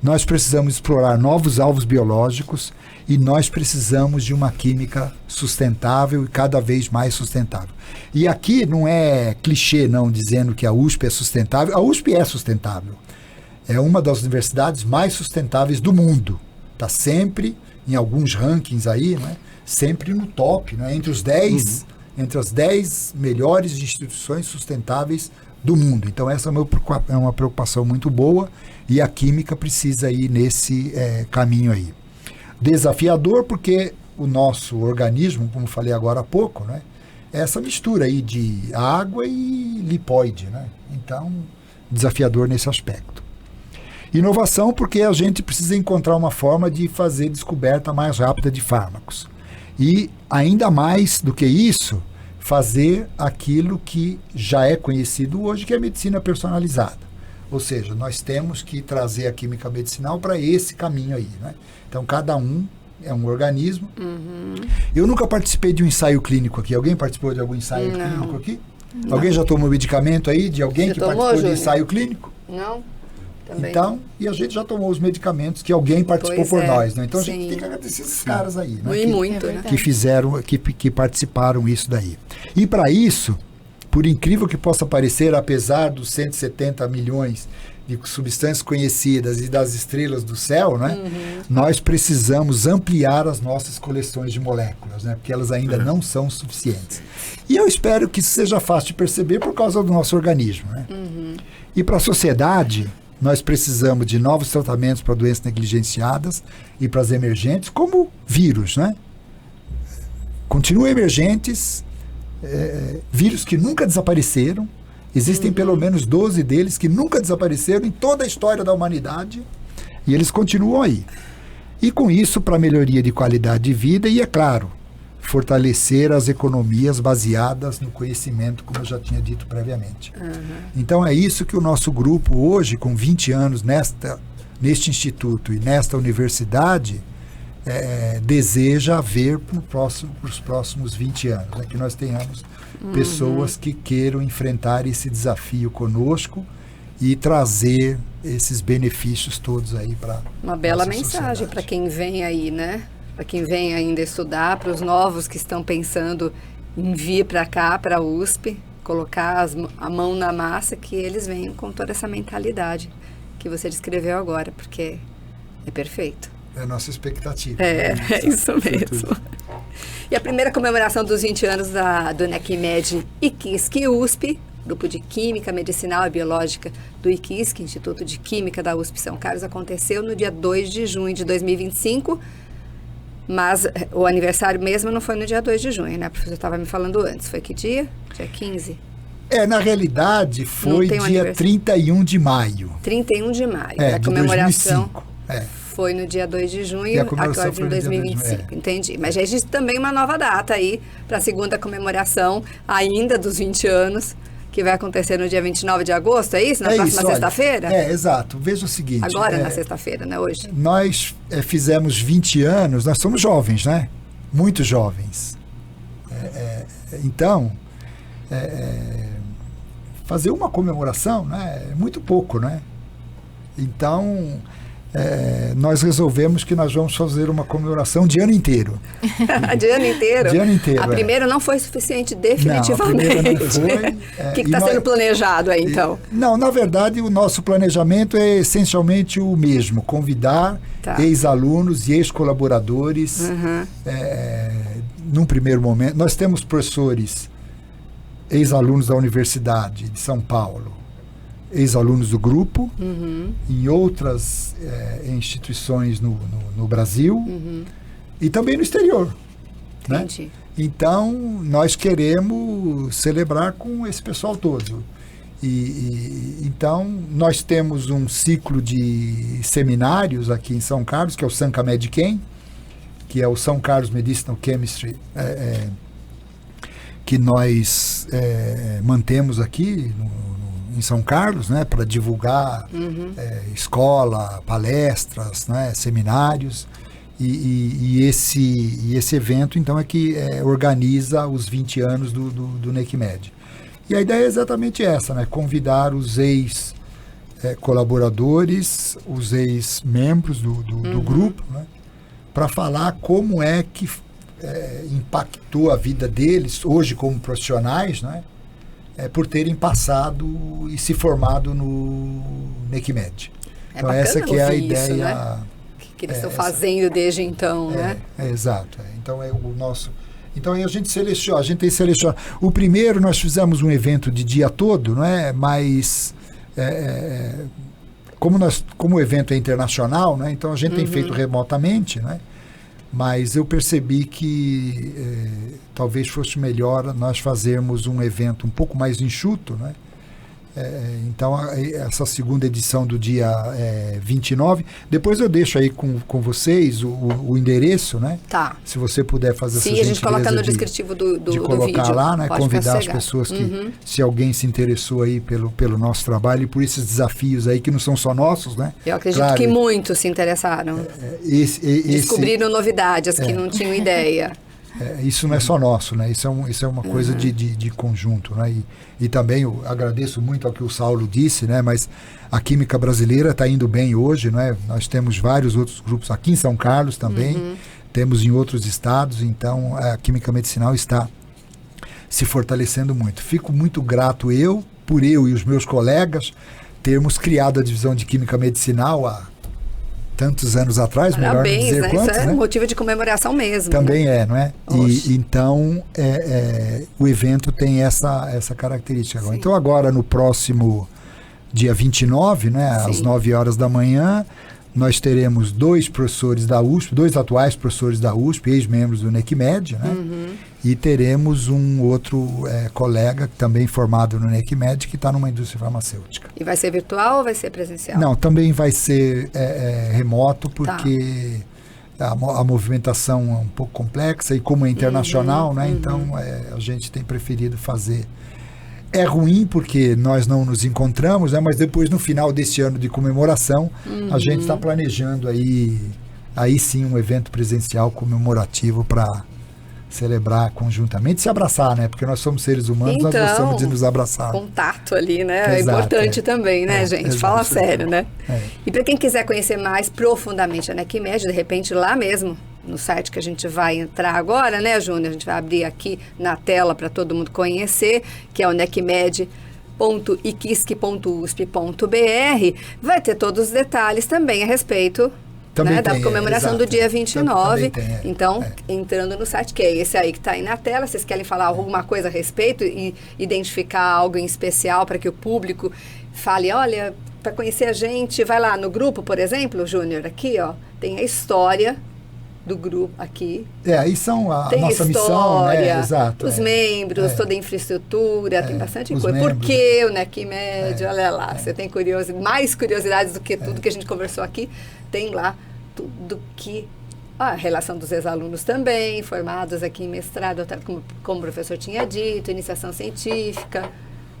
Nós precisamos explorar novos alvos biológicos e nós precisamos de uma química sustentável e cada vez mais sustentável. E aqui não é clichê, não, dizendo que a USP é sustentável. A USP é sustentável. É uma das universidades mais sustentáveis do mundo. Está sempre em alguns rankings aí, né? Sempre no top, né? Entre as 10 melhores instituições sustentáveis do mundo. Então essa é uma preocupação muito boa e a química precisa ir nesse caminho aí. Desafiador porque o nosso organismo, como falei agora há pouco, né? É essa mistura aí de água e lipóide, né? Então, desafiador nesse aspecto. Inovação porque a gente precisa encontrar uma forma de fazer descoberta mais rápida de fármacos. E, ainda mais do que isso, fazer aquilo que já é conhecido hoje, que é a medicina personalizada. Ou seja, nós temos que trazer a química medicinal para esse caminho aí, né? Então, cada um é um organismo. Eu nunca participei de um ensaio clínico aqui. Alguém participou de algum ensaio clínico aqui? Não. Alguém já tomou medicamento aí de alguém que participou de ensaio clínico? Não. Também então, e a gente já tomou os medicamentos que alguém participou por nós, né? Então a gente tem que agradecer esses caras aí, né? Que fizeram, que participaram isso daí. E para isso, por incrível que possa parecer, apesar dos 170 milhões de substâncias conhecidas e das estrelas do céu, né? Nós precisamos ampliar as nossas coleções de moléculas, né? Porque elas ainda não são suficientes. E eu espero que isso seja fácil de perceber por causa do nosso organismo, né? E para a sociedade, nós precisamos de novos tratamentos para doenças negligenciadas e para as emergentes, como vírus, né? Continuam emergentes, vírus que nunca desapareceram. Existem pelo menos 12 deles que nunca desapareceram em toda a história da humanidade e eles continuam aí. E com isso, para melhoria de qualidade de vida e, é claro, fortalecer as economias baseadas no conhecimento, como eu já tinha dito previamente. Então é isso que o nosso grupo hoje, com 20 anos neste instituto e nesta universidade, deseja ver para os próximos 20 anos, né? Que nós tenhamos pessoas que queiram enfrentar esse desafio conosco e trazer esses benefícios todos aí para uma bela mensagem para quem vem aí, né? Para quem vem ainda estudar, para os novos que estão pensando em vir para cá, para a USP, colocar a mão na massa, que eles venham com toda essa mentalidade que você descreveu agora, porque é perfeito. É a nossa expectativa. É isso mesmo. E a primeira comemoração dos 20 anos do NECMED IQISC USP, Grupo de Química Medicinal e Biológica do IQISC, Instituto de Química da USP São Carlos, aconteceu no dia 2 de junho de 2025, mas o aniversário mesmo não foi no dia 2 de junho, né? O professor estava me falando antes. Foi que dia? Dia 15? Na realidade, foi dia 31 de maio. 31 de maio. A de comemoração 2005. Foi no dia 2 de junho, agora de 2025. Entendi. Mas já existe também uma nova data aí para a segunda comemoração ainda dos 20 anos, que vai acontecer no dia 29 de agosto, é isso? Na próxima sexta-feira? Exato. Veja o seguinte. Agora, na sexta-feira, né? Hoje. Nós fizemos 20 anos, nós somos jovens, né? Muito jovens. Então, fazer uma comemoração, né? É muito pouco, né? Então, nós resolvemos que nós vamos fazer uma comemoração de ano inteiro. De ano inteiro? De ano inteiro. A primeira não foi suficiente, definitivamente. Não, a primeira não foi. O que está sendo planejado aí, então? Não, na verdade, o nosso planejamento é essencialmente o mesmo: convidar ex-alunos e ex-colaboradores. Num primeiro momento, nós temos professores, ex-alunos da Universidade de São Paulo, ex-alunos do grupo, em outras instituições no Brasil e também no exterior. Entendi. Né? Então, nós queremos celebrar com esse pessoal todo. Então, nós temos um ciclo de seminários aqui em São Carlos, que é o Sanca Medichem, que é o São Carlos Medicinal Chemistry, que nós mantemos aqui em São Carlos, né, para divulgar escola, palestras, né, seminários, e esse evento, então, é que organiza os 20 anos do NECMED. E a ideia é exatamente essa, né, convidar os ex-colaboradores, os ex-membros do grupo, né, para falar como é que impactou a vida deles, hoje como profissionais, né, por terem passado e se formado no NECMED. Então essa que é a ideia, né? Que eles estão fazendo desde então, né? Exato. Então o nosso. Então a gente seleciona, a gente tem selecionado. O primeiro nós fizemos um evento de dia todo, não é? Mas como o evento é internacional, né? Então a gente tem feito remotamente, né? Mas eu percebi que talvez fosse melhor nós fazermos um evento um pouco mais enxuto, né? Então, essa segunda edição do dia 29, depois eu deixo aí com vocês o endereço, né? Tá. Se você puder fazer essa gentileza. Sim, a gente coloca no descritivo do colocar vídeo. lá, né? Pode convidar as pessoas que, se alguém se interessou aí pelo nosso trabalho e por esses desafios aí que não são só nossos, né? Eu acredito que muitos se interessaram. Descobriram novidades que não tinham ideia. Isso não é só nosso, né? Isso é uma coisa de conjunto, né? E também eu agradeço muito ao que o Saulo disse, né? Mas a química brasileira está indo bem hoje, né? Nós temos vários outros grupos aqui em São Carlos também, temos em outros estados, então a química medicinal está se fortalecendo muito. Fico muito grato por eu e os meus colegas termos criado a divisão de química medicinal há tantos anos atrás, melhor não dizer né? quantos, Isso é né? motivo de comemoração mesmo. Também né? não é? E então o evento tem essa característica. Sim. Então agora no próximo dia 29, né, às 9 horas da manhã, nós teremos 2 professores da USP, 2 atuais professores da USP, ex-membros do NECMED, né? E teremos um outro colega também formado no NECMED que está numa indústria farmacêutica. E vai ser virtual ou vai ser presencial? Não, também vai ser remoto, porque a movimentação é um pouco complexa e como é internacional, né? Então a gente tem preferido fazer. É ruim porque nós não nos encontramos, né? Mas depois no final desse ano de comemoração, a gente está planejando aí sim um evento presencial comemorativo para celebrar conjuntamente, se abraçar, né? Porque nós somos seres humanos, então, nós gostamos de nos abraçar. Contato ali, né? Exato, é importante também, né, gente? Exato. Fala sério, né? E para quem quiser conhecer mais profundamente a NECMED, de repente lá mesmo, no site que a gente vai entrar agora, né, Júnior? A gente vai abrir aqui na tela para todo mundo conhecer, que é o necmed.iquisque.usp.br. Vai ter todos os detalhes também a respeito da comemoração do dia 29. Então, entrando no site, que é esse aí que está aí na tela, vocês querem falar alguma coisa a respeito e identificar algo em especial para que o público fale, olha, para conhecer a gente, vai lá no grupo, por exemplo, Júnior, aqui, ó, tem a história do grupo aqui. Aí são a nossa história, missão, né? Exato. Os membros, toda a infraestrutura, tem bastante coisa. Por que o NECMED? Olha lá, você tem mais curiosidades do que tudo que a gente conversou aqui, tem lá tudo que... a relação dos ex-alunos também, formados aqui em mestrado, como o professor tinha dito, iniciação científica,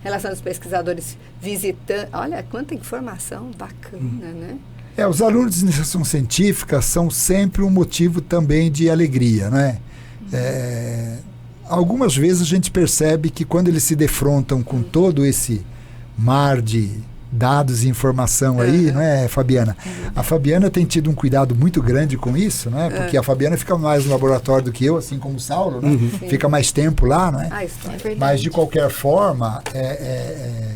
relação dos pesquisadores visitantes. Olha, quanta informação bacana, né? Os alunos de iniciação científica são sempre um motivo também de alegria, né? Algumas vezes a gente percebe que quando eles se defrontam com todo esse mar de dados e informação aí, não é, Fabiana? A Fabiana tem tido um cuidado muito grande com isso, né? Porque a Fabiana fica mais no laboratório do que eu, assim como o Saulo, né? Fica mais tempo lá, né? Mas de qualquer forma, é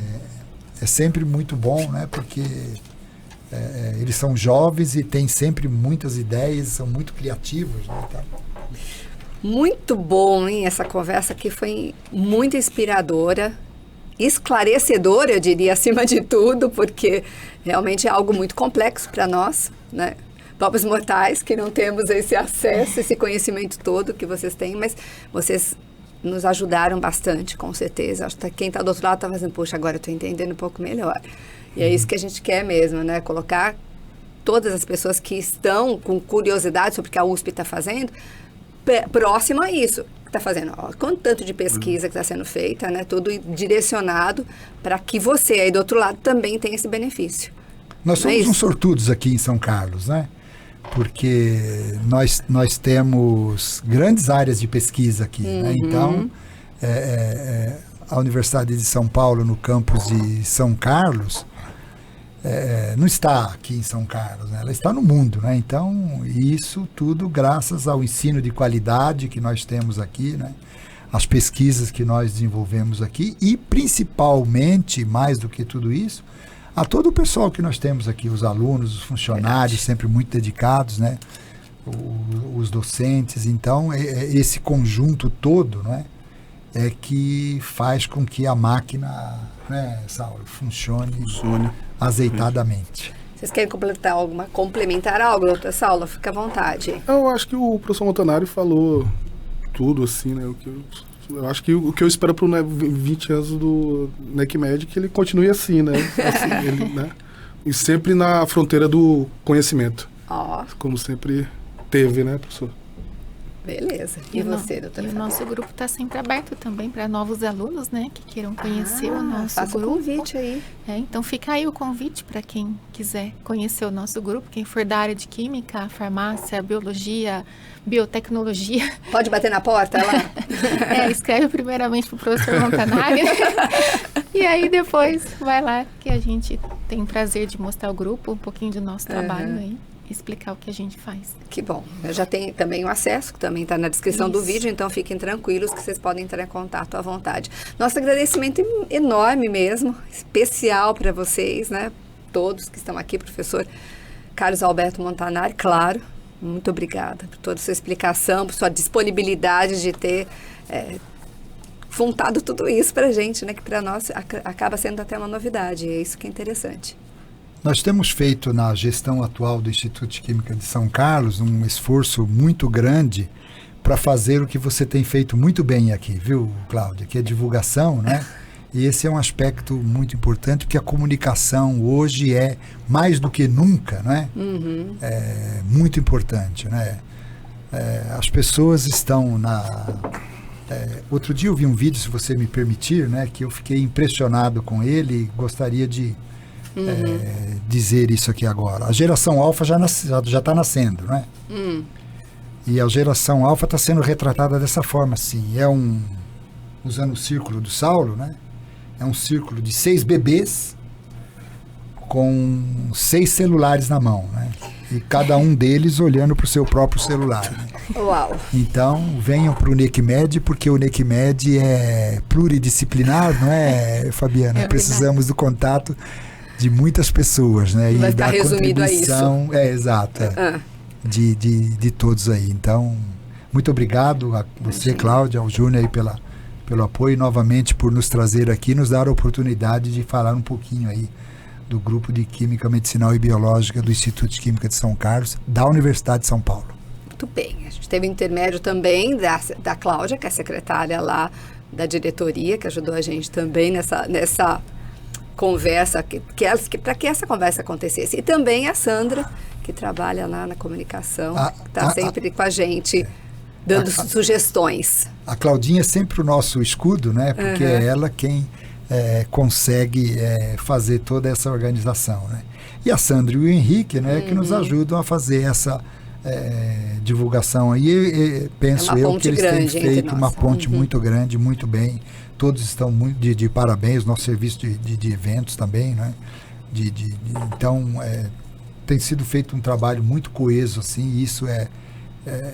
sempre muito bom, né? Porque eles são jovens e têm sempre muitas ideias, são muito criativos, né? Muito bom, hein? Essa conversa aqui foi muito inspiradora, esclarecedora, eu diria, acima de tudo, porque realmente é algo muito complexo para nós, né? Pobres mortais que não temos esse acesso, esse conhecimento todo que vocês têm, mas vocês nos ajudaram bastante, com certeza. Acho que quem está do outro lado está fazendo, poxa, agora eu estou entendendo um pouco melhor. E é isso que a gente quer mesmo, né? Colocar todas as pessoas que estão com curiosidade sobre o que a USP está fazendo, próximo a isso. Está fazendo, quanto tanto de pesquisa que está sendo feita, né? Tudo direcionado para que você aí do outro lado também tenha esse benefício. Nós somos uns sortudos aqui em São Carlos, né? Porque nós temos grandes áreas de pesquisa aqui, né? Então, a Universidade de São Paulo, no campus de São Carlos, não está aqui em São Carlos, né? Ela está no mundo, né? Então, isso tudo graças ao ensino de qualidade que nós temos aqui, né? As pesquisas que nós desenvolvemos aqui e, principalmente, mais do que tudo isso, a todo o pessoal que nós temos aqui, os alunos, os funcionários, sempre muito dedicados, né? Os docentes. Então, esse conjunto todo, né? É que faz com que a máquina, né, Saulo, funcione azeitadamente. Vocês querem complementar algo, doutor Saulo? Fica à vontade. Eu acho que o professor Montanari falou tudo, assim, né? O que Eu acho que o que eu espero para 20 anos do NECMED é que ele continue assim, né? Assim, ele, né? E sempre na fronteira do conhecimento. Como sempre teve, né, professor? Beleza. E você, doutora? E o nosso grupo está sempre aberto também para novos alunos, né, que queiram conhecer o nosso faça grupo. Um convite aí. Então fica aí o convite para quem quiser conhecer o nosso grupo, quem for da área de química, farmácia, biologia, biotecnologia. Pode bater na porta lá? Escreve primeiramente para o professor Montanari. E aí depois vai lá que a gente tem prazer de mostrar o grupo, um pouquinho do nosso trabalho aí. Explicar o que a gente faz. Que bom. Eu já tenho também o acesso, que também está na descrição do vídeo, então fiquem tranquilos que vocês podem entrar em contato à vontade. Nosso agradecimento enorme mesmo, especial para vocês, né? Todos que estão aqui, professor Carlos Alberto Montanari, claro. Muito obrigada por toda a sua explicação, por sua disponibilidade de ter juntado tudo isso para a gente, né? Que para nós acaba sendo até uma novidade, e é isso que é interessante. Nós temos feito na gestão atual do Instituto de Química de São Carlos um esforço muito grande para fazer o que você tem feito muito bem aqui, viu, Cláudia? Que é divulgação, né? E esse é um aspecto muito importante, porque a comunicação hoje é, mais do que nunca, né? É muito importante, né? As pessoas estão outro dia eu vi um vídeo, se você me permitir, né? Que eu fiquei impressionado com ele e gostaria de dizer isso aqui agora. A geração alfa já está nascendo, né? E a geração alfa está sendo retratada dessa forma, assim. Usando o círculo do Saulo, né? É um círculo de 6 bebês com 6 celulares na mão, né? E cada um deles olhando para o seu próprio celular. Né? Uau! Então, venham para o NECMED, porque o NECMED é pluridisciplinar, não é, Fabiana? Precisamos do contato de muitas pessoas, né? Vai e ficar da resumido contribuição, a isso. Exato, de todos aí. Então, muito obrigado a você, Cláudia, ao Júnior aí pelo apoio e novamente por nos trazer aqui, nos dar a oportunidade de falar um pouquinho aí do grupo de Química Medicinal e Biológica do Instituto de Química de São Carlos, da Universidade de São Paulo. Muito bem. A gente teve intermédio também da Cláudia, que é a secretária lá da diretoria, que ajudou a gente também nessa conversa, para que essa conversa acontecesse. E também a Sandra, que trabalha lá na comunicação, que está sempre com a gente, dando sugestões. A Claudinha é sempre o nosso escudo, né? Porque é ela quem consegue fazer toda essa organização, né? E a Sandra e o Henrique, né? Que nos ajudam a fazer essa divulgação aí. Penso eu que eles têm feito uma ponte muito grande, muito bem. Todos estão muito de parabéns, nosso serviço de eventos também, né? Então, tem sido feito um trabalho muito coeso, assim, e isso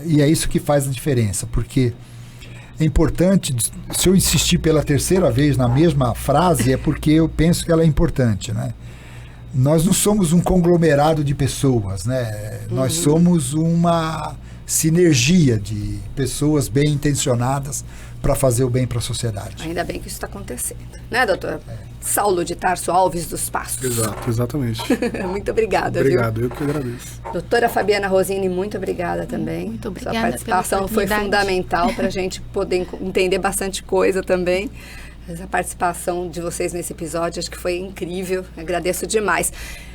e é isso que faz a diferença, porque é importante, se eu insistir pela terceira vez na mesma frase, é porque eu penso que ela é importante, né? Nós não somos um conglomerado de pessoas, né? Nós somos uma sinergia de pessoas bem intencionadas para fazer o bem para a sociedade. Ainda bem que isso está acontecendo, né, doutor? Saulo de Tarso Alves dos Passos. Exato, exatamente. Muito obrigada. Obrigado, eu que agradeço. Doutora Fabiana Rosini, muito obrigada também. Muito obrigada. Sua participação foi fundamental para a gente poder entender bastante coisa também. Essa participação de vocês nesse episódio, acho que foi incrível. Agradeço demais.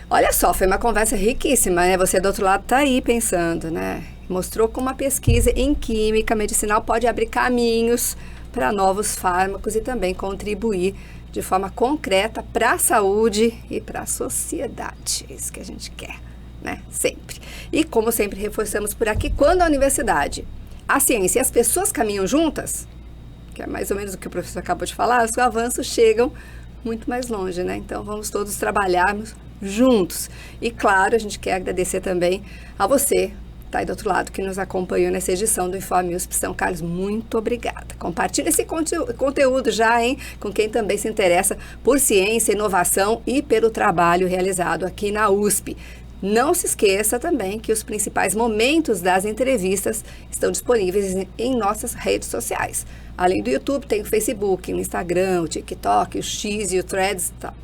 Olha só, foi uma conversa riquíssima, né? Você do outro lado está aí pensando, né? Mostrou como a pesquisa em química medicinal pode abrir caminhos para novos fármacos e também contribuir de forma concreta para a saúde e para a sociedade. É isso que a gente quer, né? Sempre. E como sempre reforçamos por aqui, quando a universidade, a ciência e as pessoas caminham juntas, que é mais ou menos o que o professor acabou de falar, os avanços chegam muito mais longe, né? Então vamos todos trabalharmos juntos. E claro, a gente quer agradecer também a você, tá aí do outro lado, que nos acompanhou nessa edição do Informe USP São Carlos. Muito obrigada. Compartilhe esse conteúdo já, hein? Com quem também se interessa por ciência, inovação e pelo trabalho realizado aqui na USP. Não se esqueça também que os principais momentos das entrevistas estão disponíveis em nossas redes sociais. Além do YouTube, tem o Facebook, o Instagram, o TikTok, o X e o Threads, tá?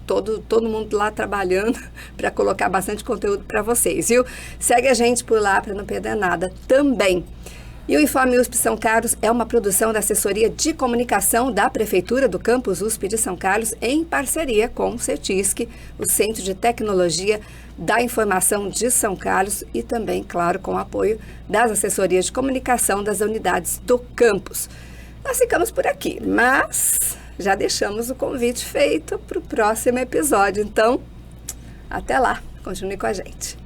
Todo mundo lá trabalhando para colocar bastante conteúdo para vocês, viu? Segue a gente por lá para não perder nada também. E o Informe USP São Carlos é uma produção da Assessoria de Comunicação da Prefeitura do Campus USP de São Carlos, em parceria com o CETISC, o Centro de Tecnologia da Informação de São Carlos, e também, claro, com o apoio das assessorias de comunicação das unidades do campus. Nós ficamos por aqui, mas já deixamos o convite feito para o próximo episódio. Então, até lá, continue com a gente.